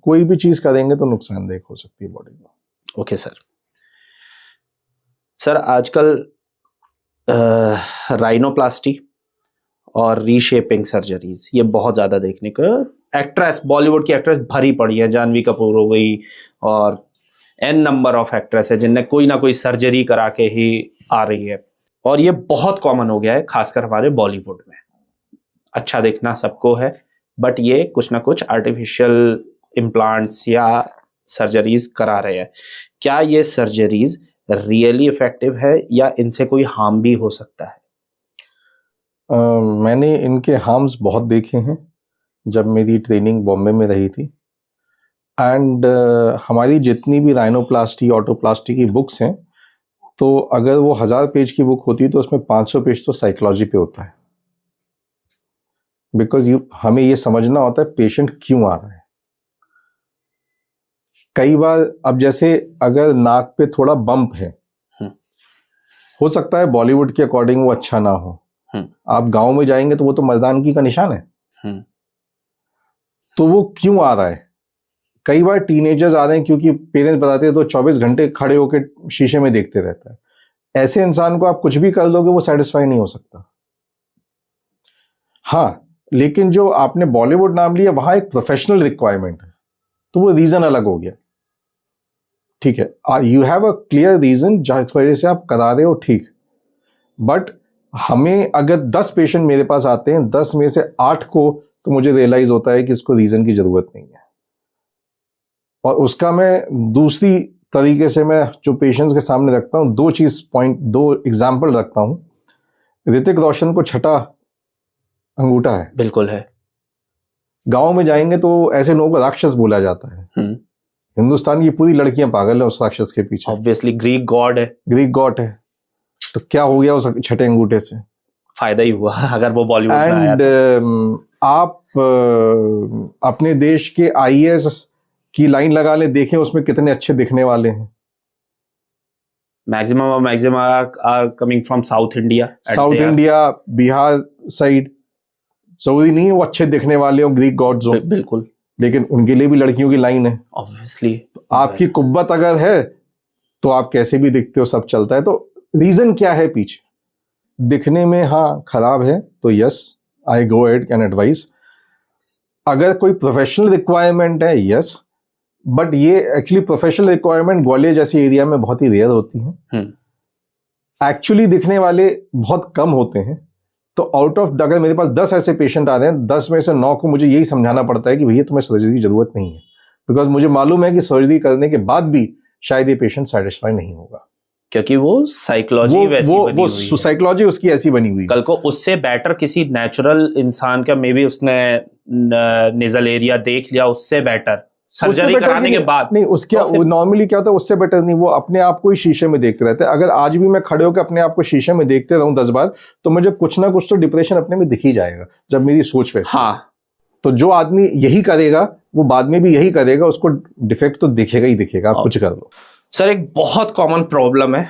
कोई भी चीज करेंगे तो नुकसानदेह हो सकती है बॉडी को। Okay sir. सर आजकल राइनोप्लास्टी और रीशेपिंग सर्जरीज ये बहुत ज़्यादा देखने को, एक्ट्रेस, बॉलीवुड की एक्ट्रेस भरी पड़ी है, जानवी कपूर हो गई और एन नंबर ऑफ एक्ट्रेस है जिनने कोई ना कोई सर्जरी करा के ही आ रही है, और ये बहुत कॉमन हो गया है खासकर हमारे बॉलीवुड में। अच्छा दिखना सबको है, बट ये कुछ ना कुछ आर्टिफिशियल इम्प्लांट्स या सर्जरीज करा रहे हैं। क्या ये सर्जरीज रियली इफेक्टिव है या इनसे कोई हार्म भी हो सकता है? मैंने इनके हार्म्स बहुत देखे हैं जब मेरी ट्रेनिंग बॉम्बे में रही थी। एंड हमारी जितनी भी राइनोप्लास्टी, ऑटोप्लास्टी की बुक्स हैं, तो अगर वो 1000 पेज की बुक होती है तो उसमें 500 पेज तो साइकोलॉजी पे होता है। बिकॉज हमें ये समझना होता है पेशेंट क्यों आ रहा है। कई बार, अब जैसे अगर नाक पे थोड़ा बम्प है, हो सकता है बॉलीवुड के अकॉर्डिंग वो अच्छा ना हो, आप गांव में जाएंगे तो वो तो मर्दानगी का निशान है। तो वो क्यों आ रहा है? कई बार टीनेजर्स आ रहे हैं क्योंकि पेरेंट्स बताते हैं तो 24 घंटे खड़े होकर शीशे में देखते रहता है। ऐसे इंसान को आप कुछ भी कर लोगे वो सेटिस्फाई नहीं हो सकता। हाँ, लेकिन जो आपने बॉलीवुड नाम लिया, वहां एक प्रोफेशनल रिक्वायरमेंट है, तो वो रीजन अलग हो गया। ठीक है, you have a clear reason जिस वजह से आप करा रहे हो, ठीक। बट हमें अगर 10 पेशेंट मेरे पास आते हैं, 10 में से 8 को तो मुझे रियलाइज होता है कि इसको रीजन की जरूरत नहीं है, और उसका मैं दूसरी तरीके से मैं जो पेशेंट्स के सामने रखता हूँ, दो एग्जाम्पल रखता हूँ। ऋतिक रोशन को छठा अंगूठा है, बिल्कुल है। गांव में जाएंगे तो ऐसे लोगों को राक्षस बोला जाता है। हिंदुस्तान की पूरी लड़कियां पागल है उस राक्षस के पीछे। ऑब्वियसली ग्रीक गॉड है। ग्रीक गॉड है, तो क्या हो गया उस छठे अंगूठे से? फायदा ही हुआ अगर वो बॉलीवुड में आया तो। आप अपने देश के आईएएस की लाइन लगा ले, देखें उसमें कितने अच्छे दिखने वाले हैं। Maximum are coming from south India. South India, Bihar side. जरूरी नहीं है वो अच्छे दिखने वाले हो, ग्रीक गॉड्स हो, बिल्कुल, लेकिन उनके लिए भी लड़कियों की लाइन है। ऑब्वियसली। तो आपकी कुब्बत अगर है तो आप कैसे भी दिखते हो, सब चलता है। तो रीजन क्या है पीछे? दिखने में हाँ खराब है तो yes, I go ahead can advice. अगर कोई प्रोफेशनल रिक्वायरमेंट है, यस, बट ये एक्चुअली प्रोफेशनल रिक्वायरमेंट ग्वालियर जैसे एरिया में बहुत ही रेयर होती है। एक्चुअली दिखने वाले बहुत कम होते हैं। तो आउट ऑफ, अगर मेरे पास 10 ऐसे पेशेंट आ रहे हैं, 10 में से 9 को मुझे यही समझाना पड़ता है कि भैया तुम्हें सर्जरी की जरूरत नहीं है, बिकॉज मुझे मालूम है कि सर्जरी करने के बाद भी शायद ये पेशेंट सेटिस्फाई नहीं होगा, क्योंकि वो साइकोलॉजी वैसी बनी हुई है। साइकोलॉजी उसकी ऐसी बनी हुई है। कल को उससे बेटर किसी नेचुरल इंसान का मे बी उसने नेजल एरिया देख लिया, उससे बेटर सर्जरी कराने के बाद नहीं, उसके तो नॉर्मली क्या होता है, उससे बेटर नहीं, वो अपने आप को ही शीशे में देखते रहते हैं। अगर आज भी मैं खड़े होकर अपने आप को शीशे में देखते रहूं 10 बार, तो मुझे कुछ ना कुछ तो डिप्रेशन अपने में दिख ही जाएगा, जब मेरी सोच वैसी। हाँ, तो जो आदमी यही करेगा वो बाद में भी यही करेगा, उसको डिफेक्ट तो दिखेगा ही दिखेगा, आप कुछ कर लो। सर एक बहुत कॉमन प्रॉब्लम है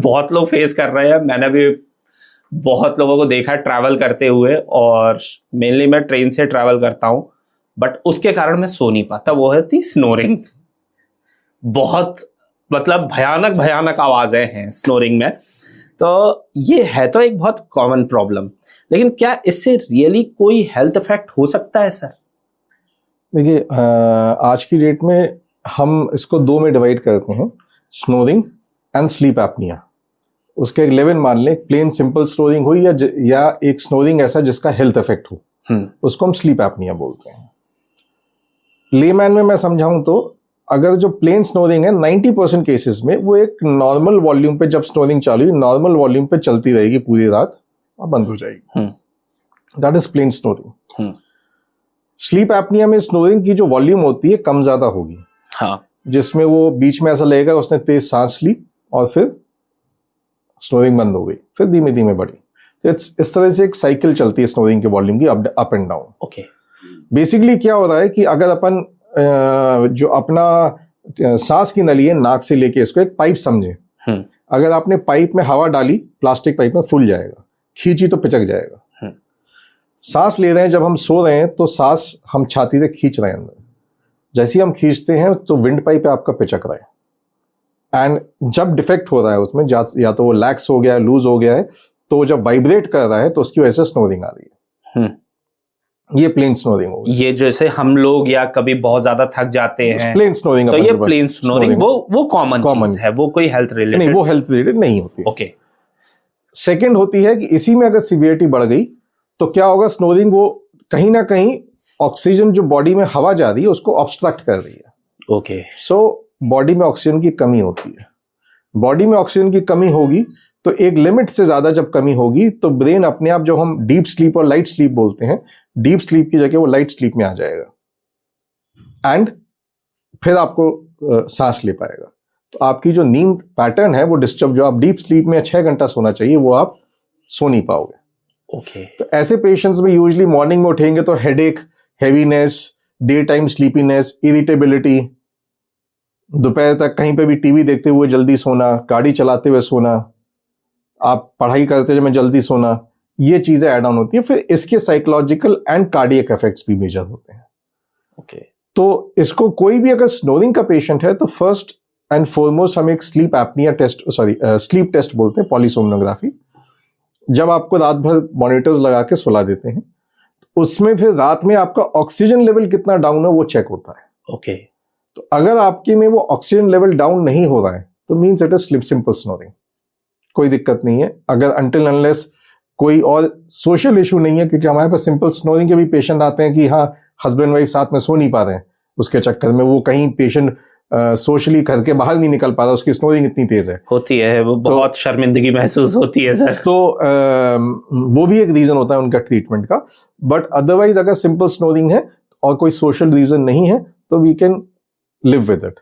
बहुत लोग फेस कर रहे हैं, मैंने भी बहुत लोगों को देखा है ट्रैवल करते हुए, और मेनली मैं ट्रेन से ट्रैवल करता हूं, बट उसके कारण मैं सो नहीं पाता, वो है थी स्नोरिंग। बहुत मतलब भयानक आवाजें हैं स्नोरिंग में। तो ये है तो एक बहुत कॉमन प्रॉब्लम, लेकिन क्या इससे रियली कोई हेल्थ इफेक्ट हो सकता है सर? देखिए आज की डेट में हम इसको दो में डिवाइड करते हैं, स्नोरिंग एंड स्लीप एपनिया। उसके एक लेवल मान लें, प्लेन सिंपल स्नोरिंग हुई या एक स्नोरिंग ऐसा जिसका हेल्थ इफेक्ट हो, उसको हम स्लीप एपनिया बोलते हैं। लेमैन में मैं समझाऊं तो अगर जो प्लेन स्नोरिंग है 90% केसेस में वो एक नॉर्मल वॉल्यूम पे, जब स्नोरिंग चालू हुई नॉर्मल वॉल्यूम पे चलती रहेगी पूरी रात और बंद हो जाएगी, that is plain snoring. Sleep apnea में स्नोरिंग की जो वॉल्यूम होती है कम ज्यादा होगी, हाँ, जिसमें वो बीच में ऐसा लगेगा उसने तेज सांस ली और फिर स्नोरिंग बंद हो गई, फिर धीमे धीमे बढ़ी। तो इस तरह से एक साइकिल चलती है स्नोरिंग के वॉल्यूम की, up and down. Okay. Basically क्या हो रहा है कि अगर अपन जो अपना सांस की नली है नाक से लेके, इसको एक पाइप समझे, अगर आपने पाइप में हवा डाली, प्लास्टिक पाइप में फूल जाएगा, खींची तो पिचक जाएगा। सांस ले रहे हैं जब हम सो रहे हैं तो सांस हम छाती से खींच रहे हैं अंदर, जैसे ही हम खींचते हैं तो विंड पाइप पे आपका पिचक रहा है। एंड जब डिफेक्ट हो रहा है उसमें, या तो वो लैक्स हो गया है, लूज हो गया है, तो जब वाइब्रेट कर रहा है तो उसकी वजह से स्नोरिंग आ रही है। ये प्लेन स्नोरिंग होगी। ये जैसे हम लोग या कभी बहुत ज्यादा थक जाते हैं, प्लेन स्नोरिंग, तो ये प्लेन स्नोरिंग वो कॉमन चीज है, वो कोई हेल्थ रिलेटेड नहीं, वो हेल्थ रिलेटेड नहीं होती। ओके। सेकंड होती है कि इसी में अगर सीवियरिटी बढ़ गई तो क्या होगा, स्नोरिंग वो कहीं ना कहीं ऑक्सीजन जो बॉडी में हवा जा रही है उसको ऑब्स्ट्रक्ट कर रही है। ओके। सो बॉडी में ऑक्सीजन की कमी होती है। बॉडी में ऑक्सीजन की कमी होगी तो एक लिमिट से ज्यादा जब कमी होगी तो ब्रेन अपने आप, जो हम डीप स्लीप और लाइट स्लीप बोलते हैं, डीप स्लीप की जगह वो लाइट स्लीप में आ जाएगा एंड फिर आपको सांस ले पाएगा। तो आपकी जो नींद पैटर्न है वो डिस्टर्ब, जो आप डीप स्लीप में 6 घंटा सोना चाहिए वो आप सो नहीं पाओगे। ओके। तो ऐसे पेशेंट्स में यूजुअली मॉर्निंग में उठेंगे तो headache, heaviness, day time sleepiness, irritability, दोपहर तक कहीं पे भी टीवी देखते हुए जल्दी सोना, गाड़ी चलाते हुए सोना, आप पढ़ाई करते समय जल्दी सोना, ये चीजें ऐड ऑन होती है। फिर इसके साइकोलॉजिकल एंड कार्डियक इफेक्ट्स भी मेजर होते हैं। ओके। तो इसको कोई भी अगर स्नोरिंग का पेशेंट है तो फर्स्ट एंड फॉरमोस्ट हम एक sleep apnea test, sleep test बोलते हैं, पॉलीसोमनोग्राफी। जब आपको रात भर मॉनिटर्स लगा के सुला देते हैं तो उसमें फिर रात में आपका ऑक्सीजन लेवल कितना डाउन है वो चेक होता है। ओके। तो अगर आपके में वो ऑक्सीजन लेवल डाउन नहीं हो रहा है तो means it is simple snoring, कोई दिक्कत नहीं है। अगर अनटिल अनलेस कोई और सोशल इशू नहीं है, क्योंकि हमारे पास सिंपल स्नोरिंग के भी पेशेंट आते हैं कि हाँ हस्बैंड वाइफ साथ में सो नहीं पा रहे हैं, उसके चक्कर में वो कहीं पेशेंट सोशली घर के बाहर नहीं निकल पा रहा, उसकी स्नोरिंग इतनी तेज है, होती है वो, बहुत शर्मिंदगी महसूस होती है सर। तो वो भी एक रीजन होता है उनका ट्रीटमेंट का। बट अदरवाइज अगर सिंपल स्नोरिंग है और कोई सोशल रीजन नहीं है तो we can live with it.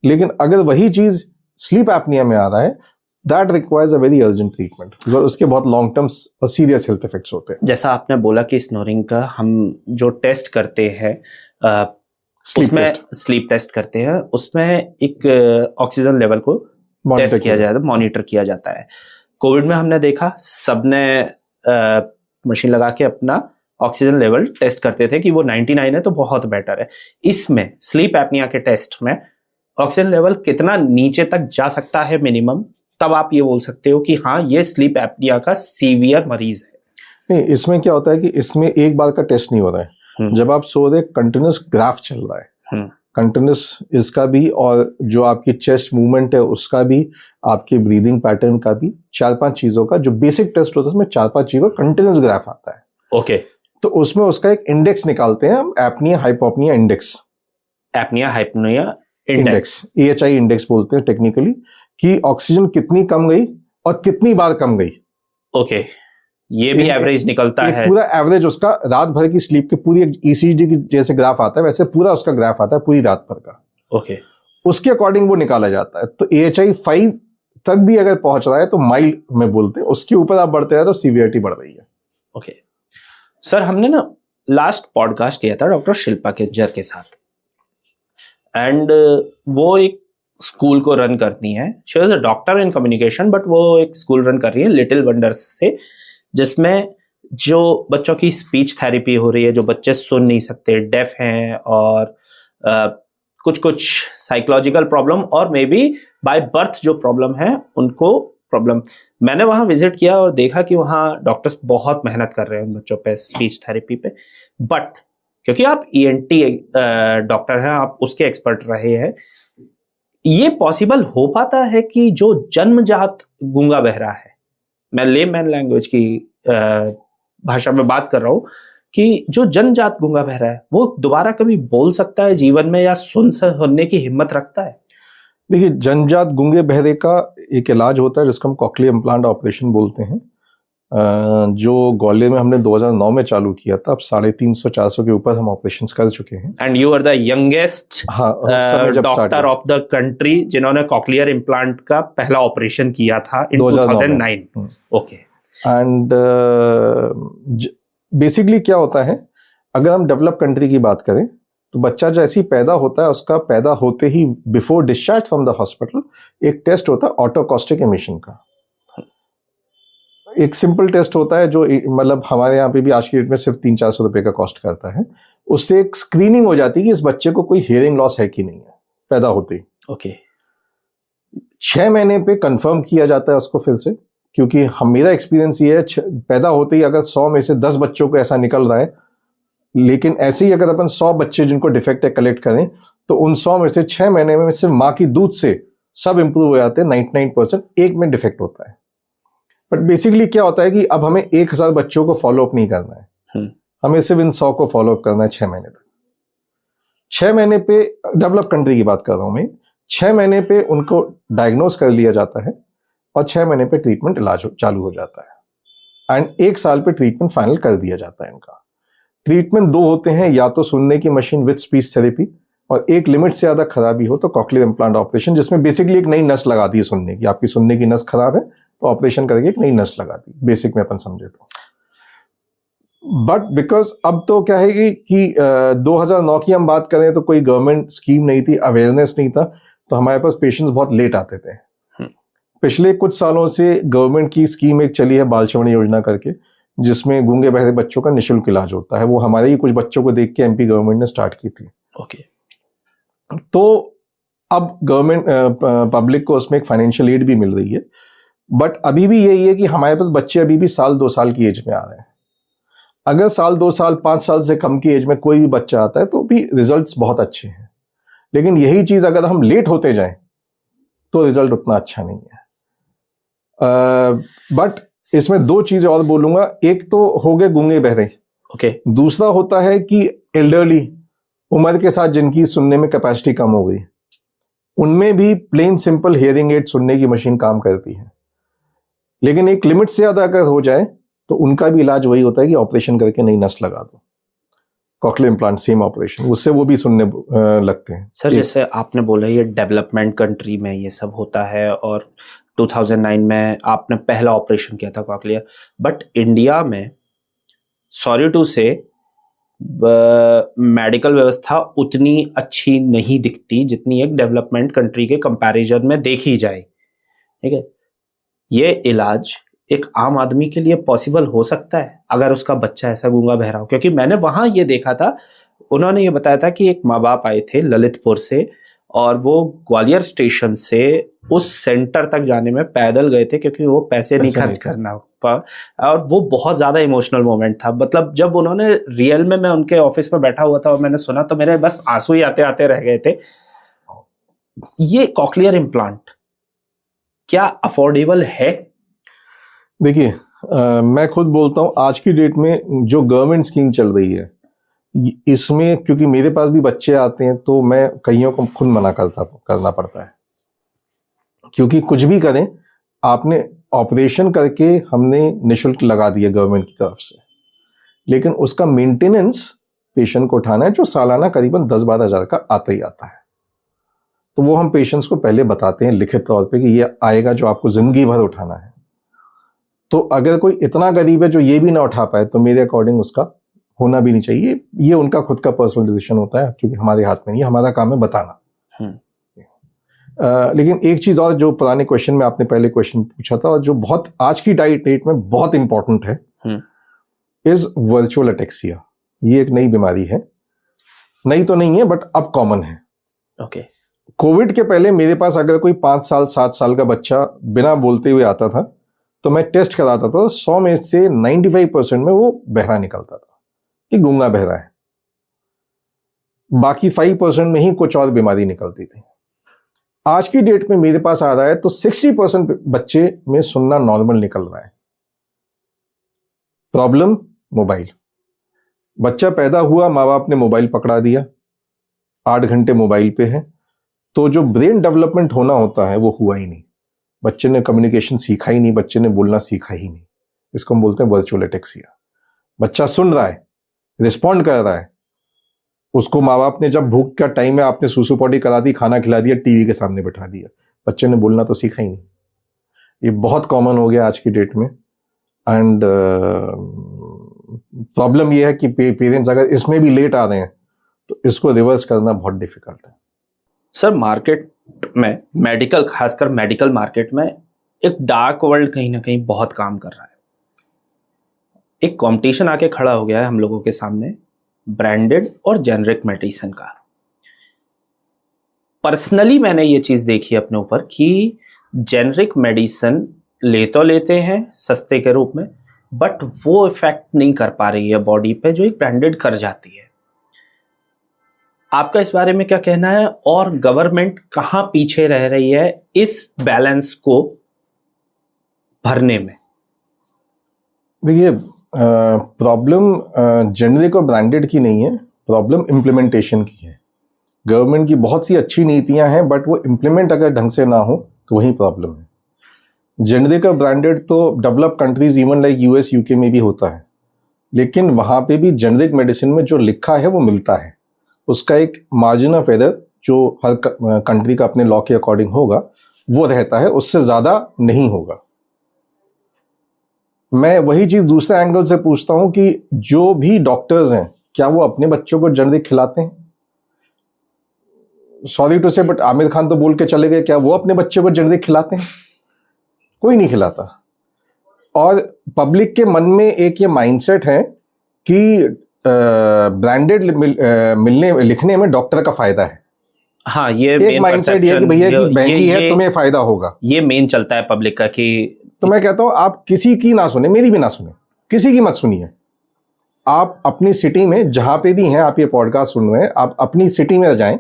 लेकिन अगर वही चीज स्लीप एपनिया में आ रहा है, that requires a very urgent treatment, because उसके बहुत लॉन्ग टर्म और सीरियस हेल्थ इफेक्ट्स होते हैं। जैसा आपने बोला कि स्नोरिंग का हम जो टेस्ट करते हैं, उसमें स्लीप टेस्ट करते हैं, उसमें एक ऑक्सीजन लेवल को टेस्ट किया जाता है, मॉनिटर किया जाता है। कोविड में हमने देखा सबने मशीन लगा के अपना ऑक्सीजन लेवल टेस्ट करते थे कि वो 99 है तो बहुत बेटर है। इसमें स्लीप एपनिया के टेस्ट में ऑक्सीजन लेवल कितना नीचे तक जा सकता है मिनिमम, तब आप ये बोल सकते हो कि हाँ ये स्लीप एपनिया का सीवियर मरीज है? नहीं, इसमें क्या होता है कि इसमें एक बार का टेस्ट नहीं हो रहा है। जब आप सो रहे कंटिन्यूस ग्राफ चल रहा है, कंटिन्यूस इसका भी, और जो आपकी चेस्ट मूवमेंट है उसका भी, आपके ब्रीदिंग पैटर्न का भी, 4-5 चीजों का जो बेसिक टेस्ट होता है उसमें 4-5 चीजों का कंटिन्यूस ग्राफ आता है। ओके। तो उसमें उसका एक इंडेक्स निकालते हैं हम, apnea hypopnea index, apnea hypopnea index, AHI index बोलते हैं टेक्निकली, कि ऑक्सीजन कितनी कम गई और कितनी बार कम गई। ओके। ये भी एवरेज निकलता है, पूरा एवरेज उसका रात भर की स्लीप के पूरी ECG की जैसे ग्राफ आता है वैसे पूरा उसका ग्राफ आता है पूरी रात भर का। ओके। उसके अकॉर्डिंग वो निकाला जाता है। तो AHI 5 तक भी अगर पहुंच रहा है तो माइल्ड में बोलते हैं, उसके ऊपर आप बढ़ते हैं तो सीवियरिटी बढ़ रही है। ओके सर, हमने ना लास्ट पॉडकास्ट किया था डॉक्टर शिल्पा केजर के साथ, एंड वो एक स्कूल को रन करती हैं। She is a doctor in communication, but वो एक स्कूल रन कर रही है लिटिल वंडर्स से, जिसमें जो बच्चों की स्पीच थेरेपी हो रही है, जो बच्चे सुन नहीं सकते, डेफ हैं, और कुछ कुछ साइकोलॉजिकल प्रॉब्लम और मे बी बाय बर्थ जो प्रॉब्लम है उनको प्रॉब्लम। मैंने वहाँ विजिट किया और देखा कि वहाँ डॉक्टर्स बहुत मेहनत कर रहे हैं उन बच्चों पे, स्पीच थेरेपी पे, बट क्योंकि आप ईएनटी डॉक्टर हैं, आप उसके एक्सपर्ट रहे हैं, ये पॉसिबल हो पाता है कि जो जन्मजात गूंगा बहरा है, मैं लेमैन लैंग्वेज की भाषा में बात कर रहा हूं, कि जो जन्मजात गूंगा बहरा है वो दोबारा कभी बोल सकता है जीवन में, या सुनने की हिम्मत रखता है? देखिए, जन्मजात गूंगे बहरे का एक इलाज होता है जिसको हम कॉक्लियर इम्प्लांट ऑपरेशन बोलते हैं, जो ग्वालियर में हमने 2009 में चालू किया था। अब 350-400 के ऊपर हम ऑपरेशन कर चुके हैं। And you are the youngest doctor of the country जिन्होंने कॉक्लियर इम्प्लांट का पहला ऑपरेशन किया था इन 2009। ओके। एंड बेसिकली क्या होता है, अगर हम डेवलप कंट्री की बात करें तो बच्चा जैसे ही पैदा होता है, उसका पैदा होते ही before discharge from the hospital एक टेस्ट होता है ऑटोकॉस्टिक एमिशन का। एक सिंपल टेस्ट होता है जो मतलब हमारे यहाँ पे भी आज की डेट में सिर्फ 300-400 रुपए का कॉस्ट करता है। उससे एक स्क्रीनिंग हो जाती है कि इस बच्चे को कोई हियरिंग लॉस है कि नहीं है पैदा होते ही। ओके। 6 महीने पे कंफर्म किया जाता है उसको फिर से, क्योंकि मेरा एक्सपीरियंस ये है, पैदा होते ही अगर 100 में से 10 बच्चों को ऐसा निकल रहा है, लेकिन ऐसे ही अगर अपन 100 बच्चे जिनको डिफेक्ट है कलेक्ट करें तो उन 100 में से 6 महीने में सिर्फ माँ की दूध से सब इंप्रूव हो जाते हैं 99%, एक में डिफेक्ट होता है। बट बेसिकली क्या होता है कि अब हमें 1000 बच्चों को फॉलोअप नहीं करना है, हमें सिर्फ इन 100 को फॉलोअप करना है 6 महीने तक। 6 महीने पे डेवलप कंट्री की बात कर रहा हूं मैं, 6 महीने पे उनको डायग्नोज कर लिया जाता है और 6 महीने पे ट्रीटमेंट इलाज चालू हो जाता है एंड 1 साल पे ट्रीटमेंट फाइनल कर दिया जाता है इनका। ट्रीटमेंट 2 होते हैं, या तो सुनने की मशीन विद स्पीच थेरेपी, और एक लिमिट से ज्यादा खराबी हो तो कॉक्लियर इम्प्लांट ऑपरेशन, जिसमें बेसिकली एक नई नस लगा दी है सुनने की। आपकी सुनने की नस खराब है तो ऑपरेशन करके एक नई नस लगा दी, बेसिक में अपन समझे तो। बट बिकॉज अब तो क्या है कि 2009 की हम बात करें तो कोई गवर्नमेंट स्कीम नहीं थी, अवेयरनेस नहीं था, तो हमारे पास पेशेंट्स बहुत लेट आते थे। पिछले कुछ सालों से गवर्नमेंट की स्कीम एक चली है बाल श्रवण योजना करके, जिसमें गूंगे बहरे बच्चों का निःशुल्क इलाज होता है। वो हमारे ही कुछ बच्चों को देख के एमपी गवर्नमेंट ने स्टार्ट की थी। ओके। तो अब गवर्नमेंट पब्लिक को उसमें एक फाइनेंशियल एड भी मिल रही है, बट अभी भी यही है कि हमारे पास बच्चे अभी भी 1-2 साल की एज में आ रहे हैं। अगर 1-2 साल 5 साल से कम की एज में कोई भी बच्चा आता है तो भी रिजल्ट्स बहुत अच्छे हैं, लेकिन यही चीज अगर हम लेट होते जाएं तो रिजल्ट उतना अच्छा नहीं है। बट इसमें 2 चीजें और बोलूंगा। एक तो हो गए गूंगे बहरे, ओके। दूसरा होता है कि एल्डरली, उम्र के साथ जिनकी सुनने में कैपेसिटी कम हो गई, उनमें भी प्लेन सिंपल हियरिंग एड सुनने की मशीन काम करती है, लेकिन एक लिमिट से ज्यादा अगर हो जाए तो उनका भी इलाज वही होता है कि ऑपरेशन करके नई नस लगा दो, कॉक्लियर इम्प्लांट, सेम ऑपरेशन, उससे वो भी सुनने लगते हैं। सर जैसे आपने बोला ये डेवलपमेंट कंट्री में ये सब होता है, और 2009 में आपने पहला ऑपरेशन किया था कॉक्लियर, बट इंडिया में सॉरी टू से मेडिकल व्यवस्था उतनी अच्छी नहीं दिखती जितनी एक डेवलपमेंट कंट्री के कंपैरिजन में देखी जाए। ठीक है, ये इलाज एक आम आदमी के लिए पॉसिबल हो सकता है अगर उसका बच्चा ऐसा गूंगा बहरा हो? क्योंकि मैंने वहां ये देखा था, उन्होंने ये बताया था कि एक माँ बाप आए थे ललितपुर से, और वो ग्वालियर स्टेशन से उस सेंटर तक जाने में पैदल गए थे क्योंकि वो पैसे नहीं खर्च करना पा, और वो बहुत ज्यादा इमोशनल मोमेंट था। मतलब जब उन्होंने रियल में, मैं उनके ऑफिस में बैठा हुआ था और मैंने सुना तो मेरे बस आंसू ही आते आते रह गए थे। ये कॉक्लियर इम्प्लांट क्या अफोर्डेबल है? देखिए, मैं खुद बोलता हूं आज की डेट में जो गवर्नमेंट स्कीम चल रही है इसमें, क्योंकि मेरे पास भी बच्चे आते हैं तो मैं कईयों को खुद मना करना पड़ता है, क्योंकि कुछ भी करें, आपने ऑपरेशन करके हमने निःशुल्क लगा दिया गवर्नमेंट की तरफ से, लेकिन उसका मेंटेनेंस पेशेंट को उठाना है जो सालाना करीबन 10-12 हज़ार का आता ही आता है। तो वो हम पेशेंट्स को पहले बताते हैं लिखित तौर पे कि ये आएगा जो आपको जिंदगी भर उठाना है। तो अगर कोई इतना गरीब है जो ये भी ना उठा पाए तो मेरे अकॉर्डिंग उसका होना भी नहीं चाहिए। ये उनका खुद का पर्सनल डिसीजन होता है, क्योंकि हमारे हाथ में नहीं है, हमारा काम है बताना। लेकिन एक चीज और जो पुराने क्वेश्चन में आपने पहले क्वेश्चन पूछा था और जो बहुत आज की डेट में बहुत इंपॉर्टेंट है, इज वर्चुअल अटेक्सिया। ये एक नई बीमारी है, नई तो नहीं है बट अब कॉमन है। ओके। कोविड के पहले मेरे पास अगर कोई 5 साल 7 साल का बच्चा बिना बोलते हुए आता था तो मैं टेस्ट कराता था, 100 में से 95% में वो बहरा निकलता था कि गूंगा बहरा है। बाकी 5% में ही कुछ और बीमारी निकलती थी। आज की डेट में मेरे पास आ रहा है तो 60% बच्चे में सुनना नॉर्मल निकल रहा है। Problem mobile. बच्चा पैदा हुआ, माँ बाप ने मोबाइल पकड़ा दिया, 8 घंटे मोबाइल पे है, तो जो ब्रेन डेवलपमेंट होना होता है वो हुआ ही नहीं। बच्चे ने कम्युनिकेशन सीखा ही नहीं, बच्चे ने बोलना सीखा ही नहीं। इसको हम बोलते हैं वर्चुअल एटेक्सिया। बच्चा सुन रहा है, रिस्पॉन्ड कर रहा है, उसको माँ बाप ने जब भूख का टाइम है आपने सूसू पॉटी करा दी, खाना खिला दिया, टीवी के सामने बैठा दिया, बच्चे ने बोलना तो सीखा ही नहीं। ये बहुत कॉमन हो गया आज की डेट में। एंड प्रॉब्लम ये है कि पेरेंट्स अगर इसमें भी लेट आ रहे हैं तो इसको रिवर्स करना बहुत डिफिकल्ट है। सर, मार्केट में मेडिकल, खासकर मेडिकल मार्केट में एक डार्क वर्ल्ड कहीं ना कहीं बहुत काम कर रहा है। एक कंपटीशन आके खड़ा हो गया है हम लोगों के सामने, ब्रांडेड और जेनरिक मेडिसिन का। पर्सनली मैंने ये चीज़ देखी अपने ऊपर कि जेनरिक मेडिसिन ले तो लेते हैं सस्ते के रूप में, बट वो इफेक्ट नहीं कर पा रही है बॉडी पे जो एक ब्रांडेड कर जाती है। आपका इस बारे में क्या कहना है, और गवर्नमेंट कहाँ पीछे रह रही है इस बैलेंस को भरने में? देखिए, प्रॉब्लम जेनरिक और ब्रांडेड की नहीं है, प्रॉब्लम इम्प्लीमेंटेशन की है। गवर्नमेंट की बहुत सी अच्छी नीतियां हैं, बट वो इम्प्लीमेंट अगर ढंग से ना हो तो वही प्रॉब्लम है। जेनरिक और ब्रांडेड तो develop countries even like US UK में भी होता है, लेकिन वहाँ पे भी जेनरिक मेडिसिन में जो लिखा है वो मिलता है। उसका एक मार्जिन ऑफ एरर जो हर कंट्री का अपने लॉ के अकॉर्डिंग होगा वो रहता है, उससे ज़्यादा नहीं होगा। मैं वही चीज़ दूसरे एंगल से पूछता हूँ कि जो भी डॉक्टर्स हैं क्या वो अपने बच्चों को जेनरिक खिलाते हैं? सॉरी टू से, बट आमिर खान तो बोल के चले गए, क्या वो अपने बच्चे को जेनरिक खिलाते हैं? कोई नहीं खिलाता। और पब्लिक के मन में एक ये माइंडसेट है कि ब्रांडेड मिलने लिखने में डॉक्टर का फायदा है। हाँ, ये एक माइंडसेट ये कि भैया कि महंगी है तुम्हें फायदा होगा, ये मेन चलता है पब्लिक का। कि तो मैं कहता हूं आप किसी की ना सुने, मेरी भी ना सुने, किसी की मत सुनिए। आप अपनी सिटी में जहां पे भी हैं, आप ये पॉडकास्ट सुन रहे हैं, आप अपनी सिटी में जाएं,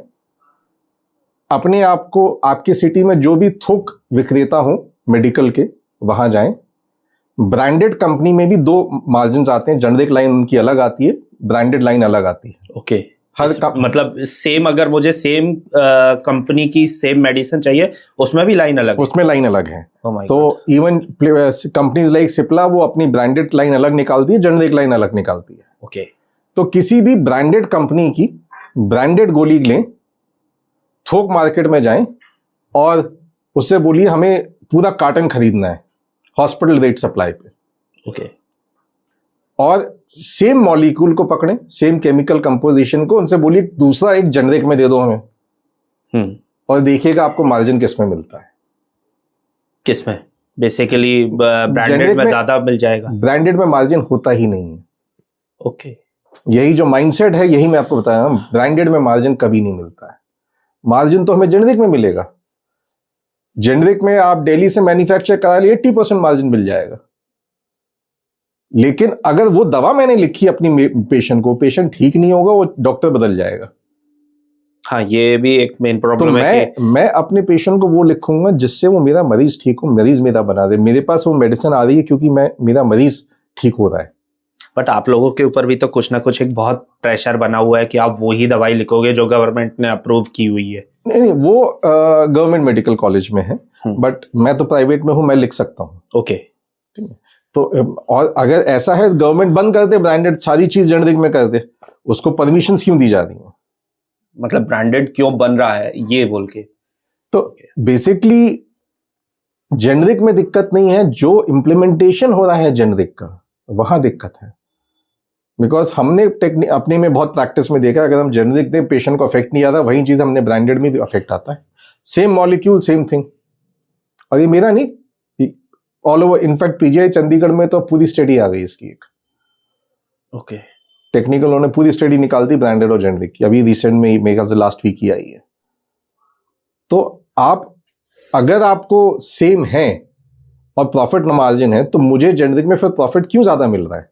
अपने आप को आपकी सिटी में जो भी थोक विक्रेता हो मेडिकल के वहां जाएं। ब्रांडेड कंपनी में भी 2 मार्जिन आते हैं, जेनरिक लाइन उनकी अलग आती है, ब्रांडेड लाइन अलग आती है। ओके, मतलब सेम, अगर मुझे सेम कंपनी की सेम मेडिसिन चाहिए उसमें भी लाइन अलग, उसमें लाइन अलग है। oh तो इवन कंपनीज लाइक सिप्ला वो अपनी ब्रांडेड लाइन अलग निकालती है, जेनरिक लाइन अलग निकालती है। ओके, तो किसी भी ब्रांडेड कंपनी की ब्रांडेड गोली लें, थोक मार्केट में जाएं और उससे बोलिए हमें पूरा कार्टन खरीदना है हॉस्पिटल रेट सप्लाई पे। ओके, और सेम मॉलिक्यूल को पकड़ें, सेम केमिकल कंपोजिशन को, उनसे बोलिए दूसरा एक जेनरिक में दे दो हमें, और देखिएगा आपको मार्जिन किस में मिलता है। किसमें? बेसिकली ब्रांडेड में ज्यादा मिल जाएगा। ब्रांडेड में मार्जिन होता ही नहीं है। ओके, यही जो माइंडसेट है, यही मैं आपको बताया, ब्रांडेड में मार्जिन कभी नहीं मिलता है। मार्जिन तो हमें जेनरिक में मिलेगा। जेनरिक में आप दिल्ली से मैन्युफैक्चर करा लिए 80% मार्जिन मिल जाएगा, लेकिन अगर वो दवा मैंने लिखी अपनी पेशेंट को, पेशेंट ठीक नहीं होगा, वो डॉक्टर बदल जाएगा। हाँ, ये भी एक मेन प्रॉब्लम है कि मैं अपने पेशेंट को वो लिखूंगा जिससे वो मेरा मरीज ठीक हो, मरीज मेरा बना दे। मेरे पास वो मेडिसिन आ रही है क्योंकि मेरा मरीज ठीक हो रहा है। बट आप लोगों के ऊपर भी तो कुछ ना कुछ एक बहुत प्रेशर बना हुआ है कि आप वो ही दवाई लिखोगे जो गवर्नमेंट ने अप्रूव की हुई है। नहीं, वो गवर्नमेंट मेडिकल कॉलेज में है, बट मैं तो प्राइवेट में हूं, मैं लिख सकता हूँ। ओके, ठीक है। तो और अगर ऐसा है गवर्नमेंट बंद कर दे, ब्रांडेड सारी चीज जेनरिक में कर दे, उसको परमिशन क्यों दी जा रही है? मतलब ब्रांडेड क्यों बन रहा है ये बोल के। तो बेसिकली जेनरिक में दिक्कत नहीं है, जो इम्प्लीमेंटेशन हो रहा है जेनरिक का वहां दिक्कत है। बिकॉज हमने अपने में बहुत प्रैक्टिस में देखा, अगर हम जेनरिक दें पेशेंट को अफेक्ट नहीं आता, वही चीज हमने ब्रांडेड में अफेक्ट आता है। Same molecule same thing. और ये मेरा नहीं, all over, in fact PGI Chandigarh में तो पूरी स्टडी आ गई इसकी एक। ओके, टेक्निकल उन्होंने पूरी स्टडी निकाल दी ब्रांडेड और जेनरिक की, अभी रिसेंट में मेरे ख्याल से लास्ट वीक ही आई है। तो आप अगर आपको सेम है और प्रॉफिट मार्जिन है, तो मुझे जेनरिक में फिर प्रॉफिट क्यों ज्यादा मिल रहा है?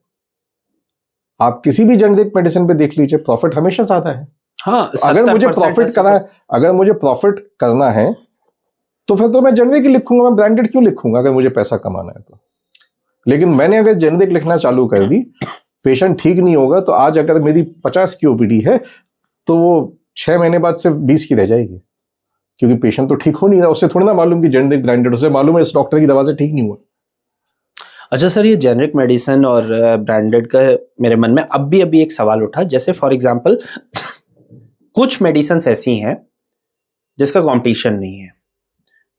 आप किसी भी जेनरिक मेडिसिन पे देख लीजिए, प्रॉफिट हमेशा ज्यादा है। हाँ, अगर मुझे 70% प्रॉफिट 80%। करना है, अगर मुझे प्रॉफिट करना है तो फिर तो मैं जेनेरिक ही लिखूंगा, मैं ब्रांडेड क्यों लिखूंगा अगर मुझे पैसा कमाना है तो। लेकिन मैंने अगर जेनेरिक लिखना चालू कर दी, पेशेंट ठीक नहीं होगा, तो आज अगर मेरी 50 की ओपीडी है तो वो 6 महीने बाद सिर्फ 20 की रह जाएगी, क्योंकि पेशेंट तो ठीक हो नहीं रहा। उससे थोड़ी ना मालूम कि जेनेरिक ब्रांडेड, उसे मालूम है इस डॉक्टर की दवा से ठीक नहीं हुआ। अच्छा सर, ये जेनरिक मेडिसिन और ब्रांडेड का मेरे मन में अभी एक सवाल उठा। जैसे फॉर एग्जांपल कुछ मेडिसिन ऐसी हैं जिसका कंपटीशन नहीं है।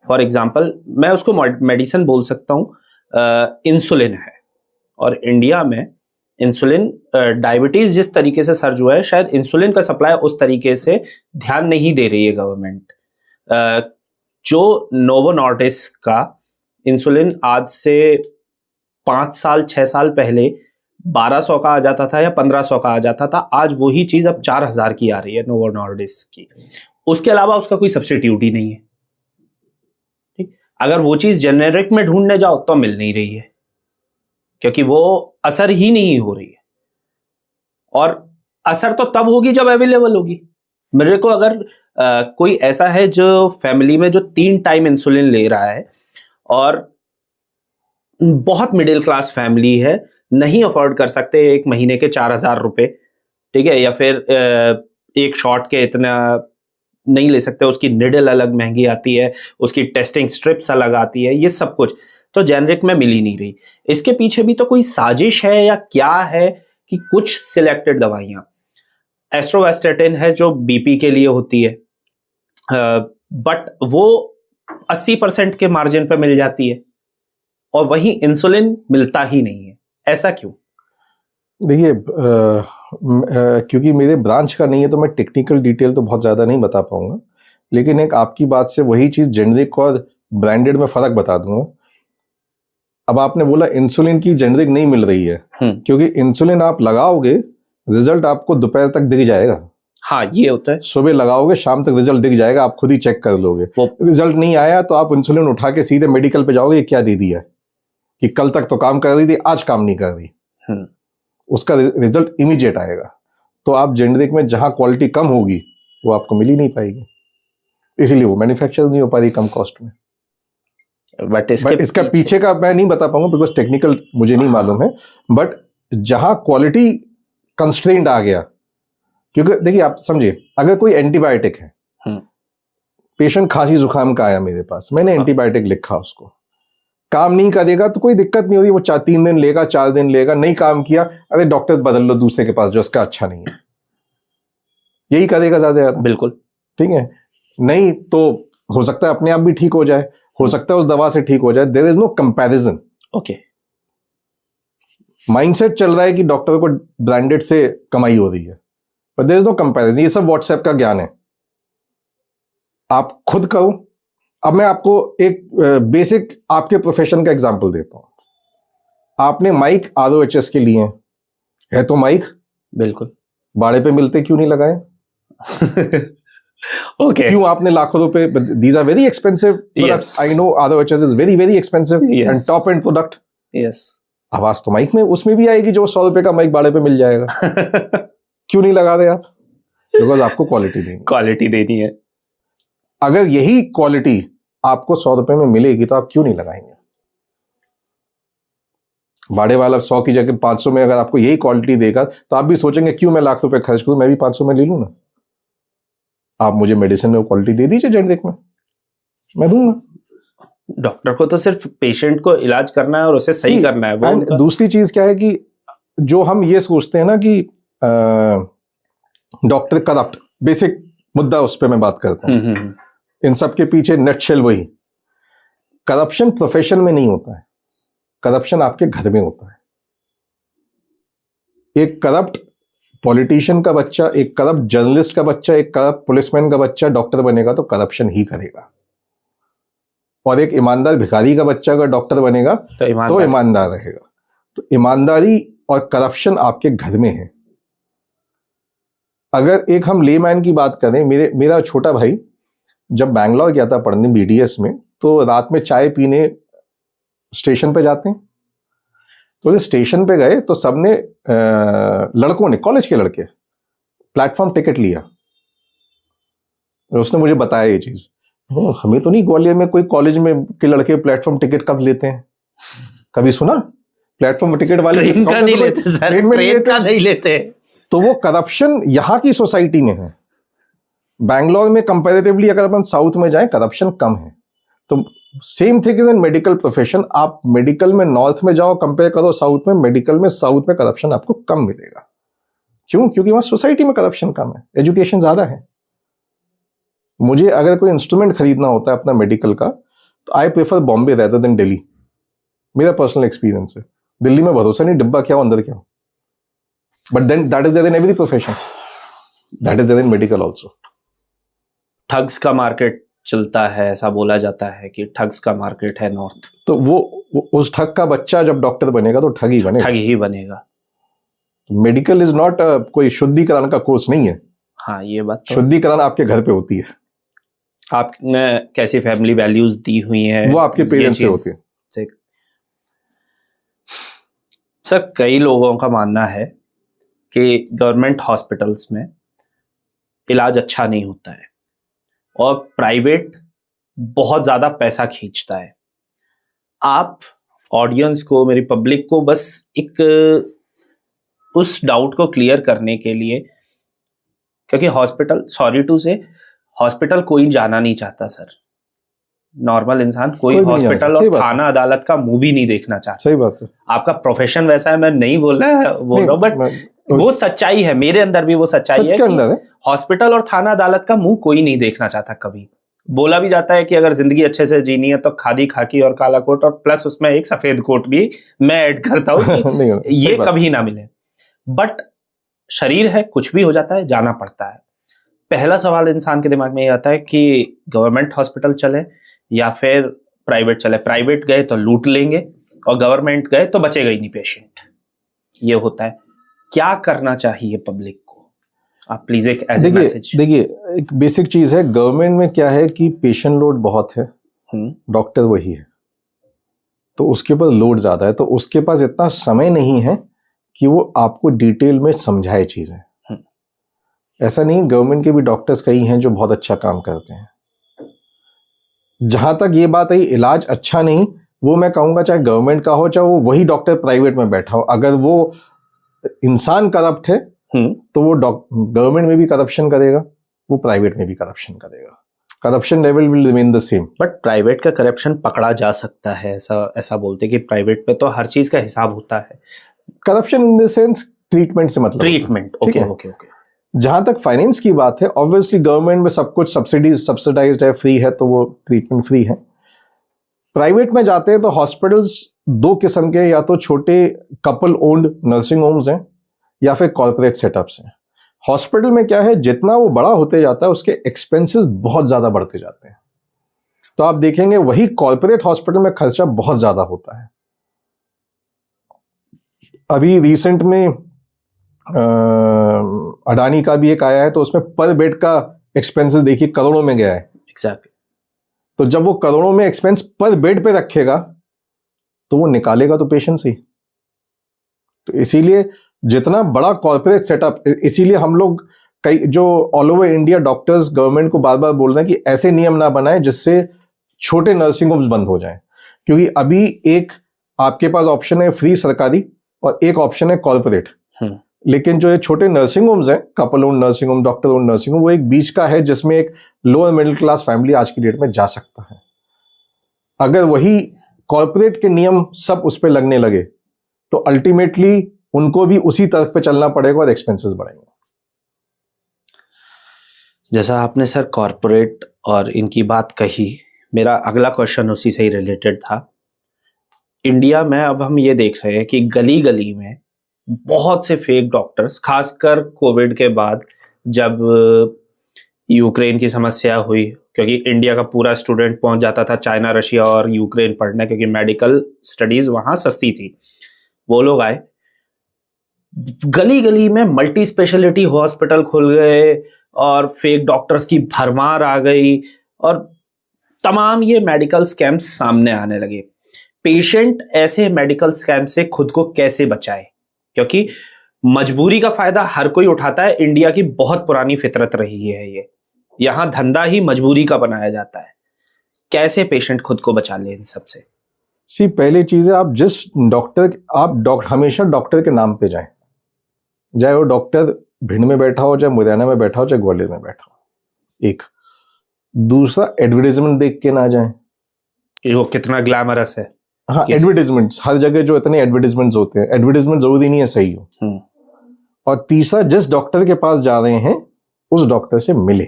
फॉर एग्जांपल मैं उसको मेडिसिन बोल सकता हूँ, इंसुलिन है, और इंडिया में इंसुलिन डायबिटीज जिस तरीके से सर्ज हुआ है, शायद इंसुलिन का सप्लाई उस तरीके से ध्यान नहीं दे रही है गवर्नमेंट। जो नोवो नॉर्डिस्क का इंसुलिन आज से 5 साल 6 साल पहले 1200 का आ जाता था या 1500 का आ जाता था, आज वही चीज अब 4000 की आ रही है नोवो नॉर्डिस्क की। उसके अलावा उसका कोई सब्स्टिट्यूट ही नहीं है। ठीक, अगर वो चीज जेनेरिक में ढूंढने जाओ तो मिल नहीं रही है, क्योंकि वो असर ही नहीं हो रही है। और असर तो तब होगी जब अवेलेबल होगी। मेरे को अगर कोई ऐसा है जो फैमिली में जो 3 टाइम इंसुलिन ले रहा है और बहुत मिडिल क्लास फैमिली है, नहीं अफोर्ड कर सकते एक महीने के 4000 रुपए, ठीक है, या फिर एक शॉट के इतना नहीं ले सकते, उसकी निडल अलग महंगी आती है, उसकी टेस्टिंग स्ट्रिप्स अलग आती है, ये सब कुछ तो जेनरिक में मिल ही नहीं रही। इसके पीछे भी तो कोई साजिश है या क्या है कि कुछ सिलेक्टेड दवाइयां, एस्ट्रोवेस्टेटिन है जो बीपी के लिए होती है, बट वो 80% के मार्जिन पे मिल जाती है, और वही इंसुलिन मिलता ही नहीं है। ऐसा क्यों? देखिए, क्योंकि मेरे ब्रांच का नहीं है तो मैं टेक्निकल डिटेल तो बहुत ज़्यादा नहीं बता पाऊंगा, लेकिन एक आपकी बात से वही चीज़ जेनेरिक और ब्रांडेड में फ़र्क बता दूंगा। अब आपने बोला इंसुलिन की जेनेरिक नहीं मिल रही है, क्योंकि इंसुलिन आप लगाओगे, रिजल्ट आपको दोपहर तक दिख जाएगा। हाँ, ये होता है। सुबह लगाओगे, शाम तक रिजल्ट दिख जाएगा, आप खुद ही चेक कर लोगे। रिजल्ट नहीं आया तो आप इंसुलिन उठा के सीधे मेडिकल पे जाओगे, क्या दे दिया कि कल तक तो काम कर रही थी, आज काम नहीं कर रही। उसका रिजल्ट इमीडिएट आएगा। तो आप जेनेरिक में जहां क्वालिटी कम होगी वो आपको मिल ही नहीं पाएगी, इसीलिए वो मैन्युफैक्चर नहीं हो पा रही कम कॉस्ट में। बट इसका पीछे का मैं नहीं बता पाऊंगा, बिकॉज टेक्निकल मुझे नहीं मालूम है। बट जहां क्वालिटी कंस्ट्रेंट आ गया, क्योंकि देखिए आप समझिए, अगर कोई एंटीबायोटिक है, पेशेंट खांसी जुकाम का आया मेरे पास, मैंने एंटीबायोटिक लिखा, उसको काम नहीं करेगा तो कोई दिक्कत नहीं होती, वो 3 दिन लेगा, 4 दिन लेगा, नहीं काम किया, अरे डॉक्टर बदल लो दूसरे के पास जो इसका अच्छा नहीं है, यही करेगा ज्यादा। बिल्कुल ठीक है, नहीं तो हो सकता है अपने आप भी ठीक हो जाए, हो सकता है उस दवा से ठीक हो जाए। There is no comparison. Okay, mindset चल रहा है कि डॉक्टर को ब्रांडेड से कमाई हो रही है, पर देयर इज नो कंपैरिजन। ये सब व्हाट्सएप का ज्ञान है, आप खुद करो। अब मैं आपको एक बेसिक आपके प्रोफेशन का एग्जांपल देता हूं। आपने माइक ROHS के लिए है तो माइक बिल्कुल भाड़े पे मिलते, क्यों नहीं लगाए? ओके, क्यों आपने लाखों रुपए, these are very expensive products, I know ROHS is very very expensive and top end product. Yes, आवाज तो माइक में उसमें भी आएगी जो 100 रुपए का माइक भाड़े पे मिल जाएगा। क्यों नहीं लगा रहे आप? बिकॉज आपको क्वालिटी देनी है। अगर यही क्वालिटी आपको 100 रुपए में मिलेगी तो आप क्यों नहीं लगाएंगे? भाड़े वाला 100 की जगह 500 में अगर आपको यही क्वालिटी देगा तो आप भी सोचेंगे क्यों मैं लाख रुपए खर्च करूं, मैं भी 500 में ले लूं ना। आप मुझे मेडिसिन में क्वालिटी दे दीजिए जेनेरिक में, मैं दूंगा। डॉक्टर को तो सिर्फ पेशेंट को इलाज करना है और उसे सही करना है। वो दूसरी चीज क्या है कि जो हम ये सोचते हैं ना कि डॉक्टर करप्ट, बेसिक मुद्दा उस पर मैं बात करता हूं। इन सब के पीछे नटशेल वही, करप्शन प्रोफेशन में नहीं होता है, करप्शन आपके घर में होता है। एक करप्ट पॉलिटिशियन का बच्चा, एक करप्ट जर्नलिस्ट का बच्चा, एक करप्ट पुलिसमैन का बच्चा डॉक्टर बनेगा तो करप्शन ही करेगा, और एक ईमानदार भिखारी का बच्चा अगर डॉक्टर बनेगा तो ईमानदार रहेगा। तो ईमानदारी और करप्शन आपके घर में है। अगर एक हम लेमैन की बात करें, मेरा छोटा भाई जब बैंगलोर गया था पढ़ने BDS में, तो रात में चाय पीने स्टेशन पे जाते हैं, तो जब स्टेशन पे गए तो सबने लड़कों ने, कॉलेज के लड़के, प्लेटफॉर्म टिकट लिया उसने मुझे बताया ये चीज, हमें तो नहीं, ग्वालियर में कोई कॉलेज में के लड़के प्लेटफॉर्म टिकट कब लेते हैं, कभी सुना? प्लेटफॉर्म टिकट वाले ट्रेन का नहीं लेते सर, ट्रेन का नहीं लेते। तो वो करप्शन यहाँ की सोसाइटी में है। बैंगलोर में कंपैरेटिवली अगर अपन साउथ में जाएं, करप्शन कम है। तो same thing is in medical profession. आप मेडिकल में नॉर्थ में जाओ, कंपेयर करो साउथ में, मेडिकल में साउथ में करप्शन आपको कम मिलेगा। क्यों? क्योंकि वहां सोसाइटी में करप्शन कम है, एजुकेशन ज्यादा है। मुझे अगर कोई इंस्ट्रूमेंट खरीदना होता है अपना मेडिकल का, तो I prefer Bombay rather than Delhi. मेरा पर्सनल एक्सपीरियंस है। दिल्ली में भरोसा नहीं, डिब्बा क्या हो अंदर क्या हो। But then that is there in every profession, that is there in medical also. Thugs का मार्केट चलता है, ऐसा बोला जाता है कि ठग्स का मार्केट है नॉर्थ। तो वो उस ठग का बच्चा जब डॉक्टर बनेगा तो ठग ही बनेगा। ठग ही बनेगा। मेडिकल इज नॉट कोई शुद्धिकरण का कोर्स नहीं है। हाँ, ये बात तो। शुद्धिकरण आपके घर पे होती है। आपने कैसी फैमिली वैल्यूज दी हुई है, वो आपके पेरेंट्स से होती है। सर, कई लोगों का मानना है कि गवर्नमेंट हॉस्पिटल्स में इलाज अच्छा नहीं होता है और प्राइवेट बहुत ज्यादा पैसा खींचता है। आप ऑडियंस को, मेरी पब्लिक को बस एक उस डाउट को क्लियर करने के लिए, क्योंकि हॉस्पिटल, सॉरी टू से, हॉस्पिटल कोई जाना नहीं चाहता सर। नॉर्मल इंसान कोई हॉस्पिटल और थाना अदालत का मुंह भी नहीं देखना चाहता। सही बात है। आपका प्रोफेशन वैसा है, मैं नहीं बोल रहा हूँ, बट वो सच्चाई है। मेरे अंदर भी वो सच्चाई है कि हॉस्पिटल और थाना अदालत का मुंह कोई नहीं देखना चाहता कभी। बोला भी जाता है कि अगर जिंदगी अच्छे से जीनी है तो खादी, खाकी और काला कोट, और प्लस उसमें एक सफेद कोट भी मैं ऐड करता हूँ ये कभी ना मिले। बट शरीर है, कुछ भी हो जाता है, जाना पड़ता है। पहला सवाल इंसान के दिमाग में ये आता है कि गवर्नमेंट हॉस्पिटल चले या फिर प्राइवेट चले। प्राइवेट गए तो लूट लेंगे और गवर्नमेंट गए तो बचेगा ही नहीं पेशेंट। ये होता है। क्या करना चाहिए पब्लिक को? आप प्लीज एक एज ए मैसेज। देखिए, एक बेसिक चीज है, गवर्नमेंट में क्या है कि पेशेंट लोड बहुत है, डॉक्टर वही है, तो उसके पास लोड ज्यादा है, तो उसके पास इतना समय नहीं है कि वो आपको डिटेल में समझाए चीजें। ऐसा नहीं, गवर्नमेंट के भी डॉक्टर्स कई हैं जो बहुत अच्छा काम करते हैं। जहां तक ये बात है इलाज अच्छा नहीं, वो मैं कहूंगा चाहे गवर्नमेंट का हो, चाहे वो वही डॉक्टर प्राइवेट में बैठा हो, अगर वो इंसान करप्ट है तो वो गवर्नमेंट में भी करप्शन करेगा, वो प्राइवेट में भी करप्शन करेगा। Corruption level will remain the same. But private का करप्शन पकड़ा जा सकता है, ऐसा बोलते कि प्राइवेट में तो हर चीज का हिसाब होता है। Corruption in the sense treatment से मतलब, ट्रीटमेंट, ओके। जहां तक फाइनेंस की बात है, ऑब्वियसली गवर्नमेंट में सब कुछ सब्सिडाइज्ड है, फ्री है, तो वो ट्रीटमेंट फ्री है। प्राइवेट में जाते हैं तो हॉस्पिटल्स दो किस्म के, या तो छोटे कपल ओन्ड नर्सिंग होम्स हैं या फिर कॉर्पोरेट सेटअप्स हैं। हॉस्पिटल में क्या है, जितना वो बड़ा होते जाता है उसके एक्सपेंसेस बहुत ज्यादा बढ़ते जाते हैं। तो आप देखेंगे वही कॉर्पोरेट हॉस्पिटल में खर्चा बहुत ज्यादा होता है। अभी रिसेंट में अडानी का भी एक आया है, तो उसमें पर बेड का एक्सपेंसेस देखिए करोड़ों में गया है। एग्जैक्टली। तो जब वो करोड़ों में एक्सपेंस पर बेड पे रखेगा तो वो निकालेगा तो पेशेंट से ही। तो इसीलिए जितना बड़ा कॉर्पोरेट सेटअप, इसीलिए हम लोग कई जो all over India doctors government को बार बार बोल रहे हैं कि ऐसे नियम ना बनाए जिससे छोटे नर्सिंग होम्स बंद हो जाएं। क्योंकि अभी एक आपके पास ऑप्शन है फ्री सरकारी और एक ऑप्शन है कॉर्पोरेट, लेकिन जो ये छोटे नर्सिंग होम्स हैं, couple owned nursing home, doctor owned nursing home, वो एक बीच का है जिसमें एक लोअर मिडिल क्लास फैमिली आज की डेट में जा सकता है। अगर वही कॉर्पोरेट के नियम सब उस पर लगने लगे तो अल्टीमेटली उनको भी उसी तरफ पे चलना पड़ेगा और एक्सपेंसेस बढ़ेंगे। जैसा आपने सर कॉर्पोरेट और इनकी बात कही, मेरा अगला क्वेश्चन उसी से ही रिलेटेड था। इंडिया में अब हम ये देख रहे हैं कि गली गली में बहुत से फेक डॉक्टर्स, खासकर कोविड के बाद जब यूक्रेन की समस्या हुई, क्योंकि इंडिया का पूरा स्टूडेंट पहुंच जाता था चाइना, रशिया और यूक्रेन पढ़ने, क्योंकि मेडिकल स्टडीज वहां सस्ती थी। वो लोग आए, गली गली में मल्टी स्पेशलिटी हॉस्पिटल खुल गए और फेक डॉक्टर्स की भरमार आ गई और तमाम ये मेडिकल स्कैम्स सामने आने लगे। पेशेंट ऐसे मेडिकल स्कैम से खुद को कैसे बचाए? क्योंकि मजबूरी का फायदा हर कोई उठाता है, इंडिया की बहुत पुरानी फितरत रही है ये। यहाँ धंधा ही मजबूरी का बनाया जाता है। कैसे पेशेंट खुद को बचा ले इन सब से? सी, पहली चीज है, आप जिस डॉक्टर हमेशा डॉक्टर के नाम पे जाएं, चाहे वो डॉक्टर भिंड में बैठा हो, चाहे मुरैना में बैठा हो, चाहे ग्वालियर में बैठा हो। एक दूसरा, एडवर्टाइजमेंट देख के ना जाएं कि वो कितना ग्लैमरस है। हाँ, एडवर्टाइजमेंट्स हर जगह जो इतने एडवर्टाइजमेंट्स होते हैं, एडवर्टाइजमेंट जरूरी नहीं है सही हो। और तीसरा, जिस डॉक्टर के पास जा रहे हैं उस डॉक्टर से मिले।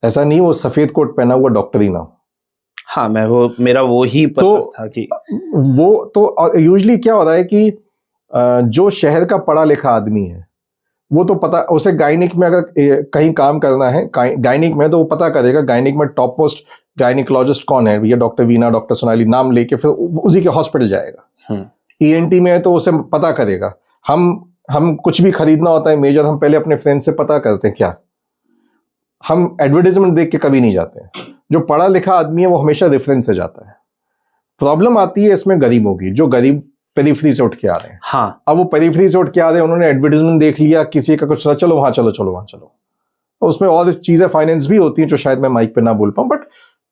ऐसा नहीं वो सफेद कोट पहना हुआ डॉक्टर ही ना हो। हाँ, मेरा वो ही पर्पस था कि वो तो यूजुअली क्या हो रहा है कि जो शहर का पढ़ा लिखा आदमी है वो तो पता, उसे गायनिक में अगर कहीं काम करना है गायनिक में, तो वो पता करेगा गायनिक में टॉप मोस्ट गायनिकोलॉजिस्ट कौन है, भैया डॉक्टर वीना, डॉक्टर सोनाली, नाम लेके फिर उसी के हॉस्पिटल जाएगा। ईएनटी में है तो उसे पता करेगा। हम कुछ भी खरीदना होता है मेजर, हम पहले अपने फ्रेंड से पता करते हैं क्या, हम एडवर्टाइजमेंट देख के कभी नहीं जाते हैं। जो पढ़ा लिखा आदमी है वो हमेशा रेफरेंस से जाता है। प्रॉब्लम आती है इसमें गरीबों की, जो गरीब पेरिफेरी से उठ के आ रहे हैं। हाँ, अब वो पेरिफेरी से उठ के आ रहे हैं, उन्होंने एडवर्टाइजमेंट देख लिया किसी का कुछ, चलो वहां चलो, चलो वहां चलो। उसमें और चीजें फाइनेंस भी होती हैं जो शायद मैं माइक पे ना बोल पाऊं, बट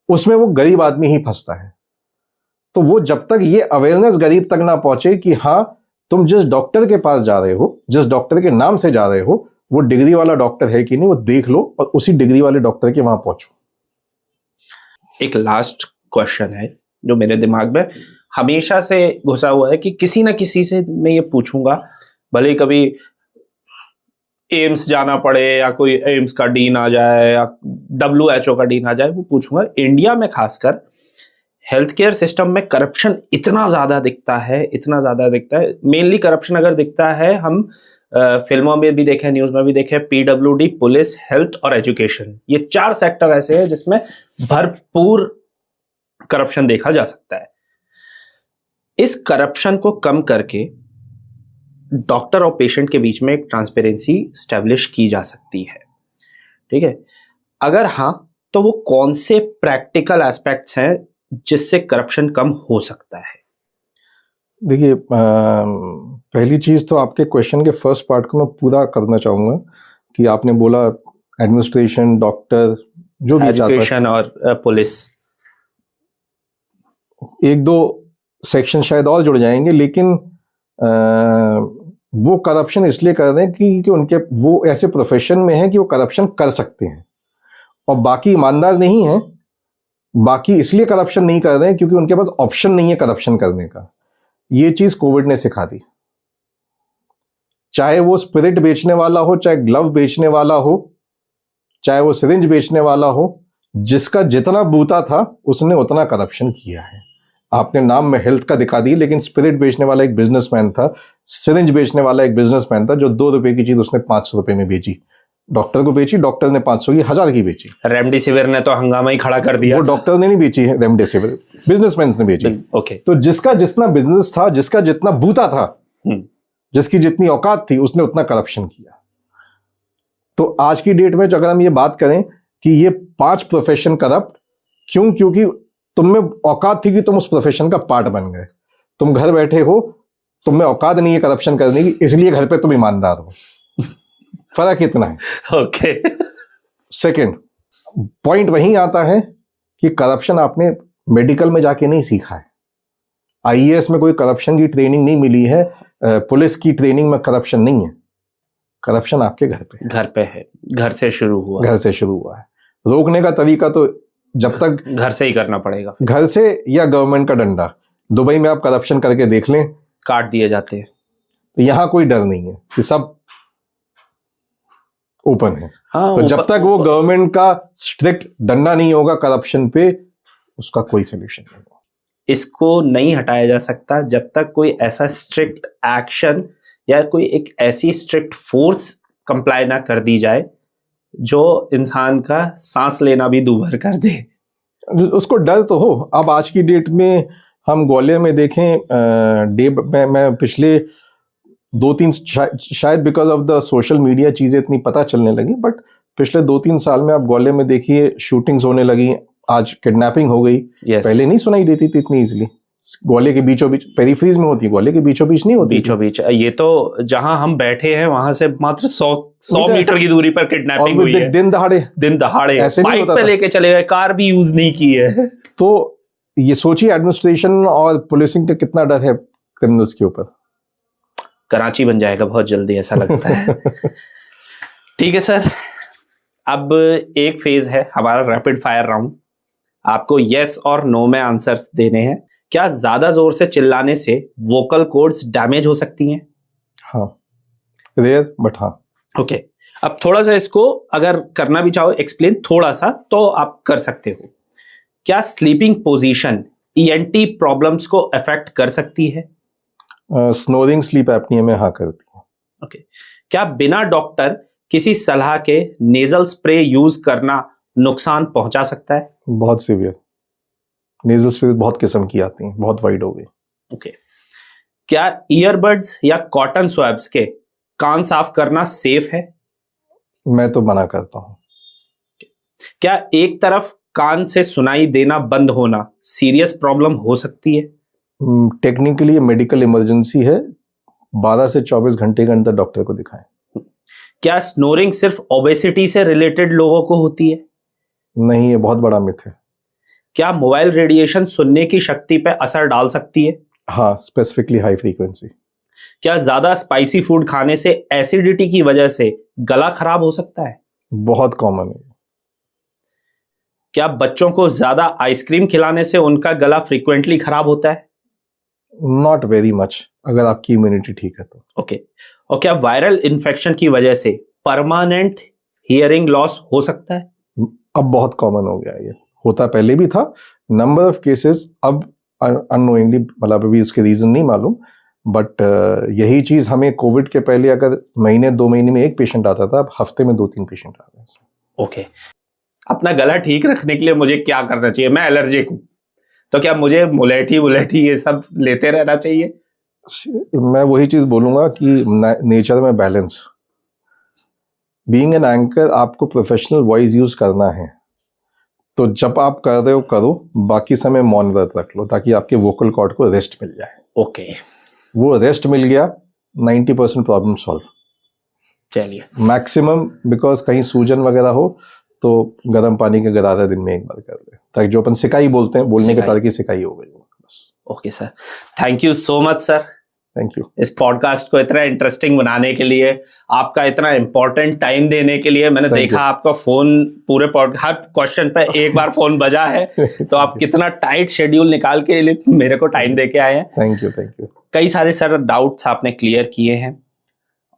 उसमें वो गरीब आदमी ही फंसता है। तो वो जब तक ये अवेयरनेस गरीब तक ना पहुंचे कि हाँ, तुम जिस डॉक्टर के पास जा रहे हो, जिस डॉक्टर के नाम से जा रहे हो, वो डिग्री वाला डॉक्टर है कि नहीं, वो देख लो और उसी डिग्री वाले डॉक्टर के वहां पहुंचो। एक लास्ट क्वेश्चन है जो मेरे दिमाग में हमेशा से घुसा हुआ है कि किसी ना किसी से मैं ये पूछूंगा, भले कभी एम्स जाना पड़े या कोई एम्स का डीन आ जाए या WHO का डीन आ जाए, वो पूछूंगा, इंडिया में खासकर हेल्थ केयर सिस्टम में करप्शन इतना ज्यादा दिखता है, इतना ज्यादा दिखता है। मेनली करप्शन अगर दिखता है, हम फिल्मों में भी देखे, न्यूज में भी देखे, PWD, पुलिस, हेल्थ और एजुकेशन, ये 4 सेक्टर ऐसे हैं जिसमें भरपूर करप्शन देखा जा सकता है। इस करप्शन को कम करके डॉक्टर और पेशेंट के बीच में एक ट्रांसपेरेंसी स्टैब्लिश की जा सकती है, ठीक है? अगर हाँ, तो वो कौन से प्रैक्टिकल एस्पेक्ट्स हैं जिससे करप्शन कम हो सकता है? देखिए, पहली चीज तो आपके क्वेश्चन के फर्स्ट पार्ट को मैं पूरा करना चाहूंगा कि आपने बोला एडमिनिस्ट्रेशन, डॉक्टर, जो भी एजुकेशन और पुलिस, एक दो सेक्शन शायद और जुड़ जाएंगे, लेकिन वो करप्शन इसलिए कर रहे हैं कि उनके वो ऐसे प्रोफेशन में है कि वो करप्शन कर सकते हैं, और बाकी ईमानदार नहीं है। बाकी इसलिए करप्शन नहीं कर रहे हैं क्योंकि उनके पास ऑप्शन नहीं है करप्शन करने का। ये चीज कोविड ने सिखा दी। चाहे वो स्पिरिट बेचने वाला हो, चाहे ग्लव बेचने वाला हो, चाहे वो सिरिंज बेचने वाला हो, जिसका जितना बूता था उसने उतना करप्शन किया है। आपने नाम में हेल्थ का दिखा दी, लेकिन स्पिरिट बेचने वाला एक बिजनेसमैन था, सिरिंज बेचने वाला एक बिजनेसमैन था, जो 2 रुपए की चीज उसने 500 रुपए में बेची, डॉक्टर को बेची, डॉक्टर ने 500 की 1000 की बेची। रेमडेसिविर ने तो हंगामा ही खड़ा कर दिया। वो डॉक्टर ने नहीं बेची है रेमडेसिविर, बिजनेसमैन ने बेची। ओके। तो जिसका जितना बिजनेस था, जिसका जितना बूता था, जिसकी जितनी औकात थी, उसने उतना करप्शन किया। तो आज की डेट में जो अगर हम ये बात करें कि ये 5 प्रोफेशन करप्ट क्यों, क्योंकि तुम में औकात थी कि तुम उस प्रोफेशन का पार्ट बन गए। तुम घर बैठे हो, तुम में औकात नहीं है करप्शन करने की, इसलिए घर पे तुम ईमानदार हो। फर्क इतना है। ओके। सेकंड पॉइंट वहीं आता है कि करप्शन आपने मेडिकल में जाके नहीं सीखा है। आईएएस में कोई करप्शन की ट्रेनिंग नहीं मिली है, पुलिस की ट्रेनिंग में करप्शन नहीं है। करप्शन आपके घर पे है, घर से शुरू हुआ, घर से शुरू हुआ है। रोकने का तरीका तो जब तक घर से ही करना पड़ेगा, घर से या गवर्नमेंट का डंडा। दुबई में आप करप्शन करके देख लें, काट दिए जाते हैं। तो यहां कोई डर नहीं है कि सब ओपन है। हाँ, तो जब तक वो गवर्नमेंट का स्ट्रिक्ट डंडा नहीं होगा करप्शन पे, उसका कोई सोल्यूशन नहीं होगा। इसको नहीं हटाया जा सकता जब तक कोई ऐसा स्ट्रिक्ट एक्शन या कोई एक ऐसी स्ट्रिक्ट फोर्स कंप्लाई ना कर दी जाए जो इंसान का सांस लेना भी दूभर कर दे। उसको डर तो हो। अब आज की डेट में हम ग्वालियर में देखें, मैं पिछले 2-3 शायद because of the social media चीजें इतनी पता चलने लगी, बट पिछले 2-3 साल में आप ग्वालियर में देखिए शूटिंग्स होने लगी, आज किडनैपिंग हो गई। yes. पहले नहीं सुनाई देती थी इतनी इजीली। ग्वालियर के बीचों बीच, पेरिफेरीज में होती है, ग्वालियर के बीचों बीच नहीं होती। बीचों बीच, ये तो जहां हम बैठे हैं वहां से मात्र 100 मीटर की दूरी पर किडनैपिंग हुई है। दिन दहाड़े ऐसे बाइक पे लेके चले गए, कार भी यूज नहीं की है। तो ये सोचिए एडमिनिस्ट्रेशन और पुलिसिंग का कितना डर है क्रिमिनल्स के ऊपर। कराची बन जाएगा बहुत जल्दी, ऐसा लगता है। ठीक है सर, अब एक फेज है हमारा रैपिड फायर राउंड। आपको यस और नो में आंसर्स देने हैं। क्या ज्यादा जोर से चिल्लाने से वोकल कॉर्ड्स डैमेज हो सकती हैं? हाँ, रेयर बट हाँ। ओके, अब थोड़ा सा इसको अगर करना भी चाहो एक्सप्लेन थोड़ा सा तो आप कर सकते हो। क्या स्लीपिंग पोजीशन ईएनटी प्रॉब्लम्स को अफेक्ट कर सकती है? स्नोरिंग स्लीप एपनिया में हाँ करती है। ओके, क्या बिना डॉक्टर किसी सलाह के नेजल स्प्रे यूज करना नुकसान पहुंचा सकता है? बहुत सीवियर। नेजल स्प्रे बहुत किस्म की आती हैं, बहुत वाइड हो गई। ओके, क्या ईयरबड्स या कॉटन स्वैब्स के कान साफ करना सेफ है? मैं तो मना करता हूँ। क्या एक तरफ कान से सुनाई देना बंद होना सीरियस प्रॉब्लम हो सकती है? टेक्निकली ये मेडिकल इमरजेंसी है, 12 से 24 घंटे के अंदर डॉक्टर को दिखाएं। क्या स्नोरिंग सिर्फ ओबेसिटी से रिलेटेड लोगों को होती है? नहीं, ये बहुत बड़ा मिथ है। क्या मोबाइल रेडिएशन सुनने की शक्ति पर असर डाल सकती है? हाँ, स्पेसिफिकली हाई फ्रीक्वेंसी। क्या ज्यादा स्पाइसी फूड खाने से एसिडिटी की वजह से गला खराब हो सकता है? बहुत कॉमन है। क्या बच्चों को ज्यादा आइसक्रीम खिलाने से उनका गला फ्रीक्वेंटली खराब होता है? नॉट वेरी मच, अगर आपकी इम्यूनिटी ठीक है तो। ओके, और क्या वायरल इन्फेक्शन की वजह से परमानेंट हियरिंग लॉस हो सकता है? अब बहुत कॉमन हो गया, ये होता पहले भी था। नंबर ऑफ केसेस अब अननोइंगली, मतलब अभी उसके रीजन नहीं मालूम, बट यही चीज हमें कोविड के पहले अगर महीने 2 महीने में एक पेशेंट आता था, अब हफ्ते में 2-3 पेशेंट आ रहे हैं। ओके, अपना गला ठीक रखने के लिए मुझे क्या करना चाहिए? मैं एलर्जिक हूँ, तो क्या मुझे मुलेठी ये सब लेते रहना चाहिए? मैं वही चीज बोलूंगा कि नेचर में बैलेंस। बीइंग एन एंकर आपको प्रोफेशनल वॉइस यूज करना है, तो जब आप कर रहे हो करो, बाकी समय मौन व्रत रख लो ताकि आपके वोकल कॉर्ड को रेस्ट मिल जाए। ओके, वो रेस्ट मिल गया, 90% प्रॉब्लम सॉल्व। चलिए, मैक्सिमम बिकॉज कहीं सूजन वगैरह हो तो गर्म पानी के गरारा दिन में एक बार कर ले, ताकि जो अपन सिकाई बोलते हैं, बोलने के तरह की सिकाई हो गई बस। Okay sir, thank you so much sir. Thank you इस पॉडकास्ट को इतना इंटरेस्टिंग बनाने के लिए, आपका इतना इंपॉर्टेंट टाइम देने के लिए। मैंने देखा आपका फोन पूरे हर क्वेश्चन पे एक बार फोन बजा है, तो आप कितना टाइट शेड्यूल निकाल के लिए मेरे को टाइम दे के आए हैं। Thank you. कई सारे सर डाउट्स आपने क्लियर किए हैं,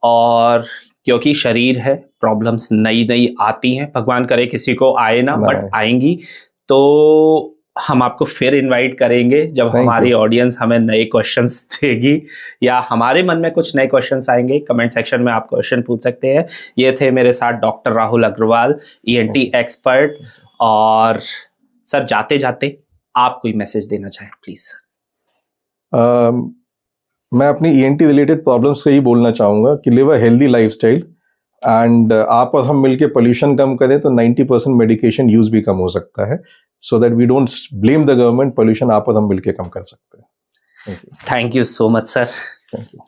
और क्योंकि शरीर है, प्रॉब्लम्स नई आती हैं, भगवान करे किसी को आए ना, बट आएंगी, तो हम आपको फिर इनवाइट करेंगे जब हमारी ऑडियंस हमें नए क्वेश्चंस देगी या हमारे मन में कुछ नए क्वेश्चंस आएंगे। कमेंट सेक्शन में आप क्वेश्चन पूछ सकते हैं। ये थे मेरे साथ doctor Rahul Agarwal, ENT expert. और सर, जाते जाते आप कोई मैसेज देना चाहें प्लीज। मैं अपनी ईएनटी रिलेटेड प्रॉब्लम्स से ही बोलना चाहूँगा कि live a healthy lifestyle, and आप और हम मिलके पोल्यूशन कम करें तो 90% मेडिकेशन यूज भी कम हो सकता है, so that we don't blame the government. Pollution आप और हम मिलके कम कर सकते हैं। Thank you so much sir. Thank you.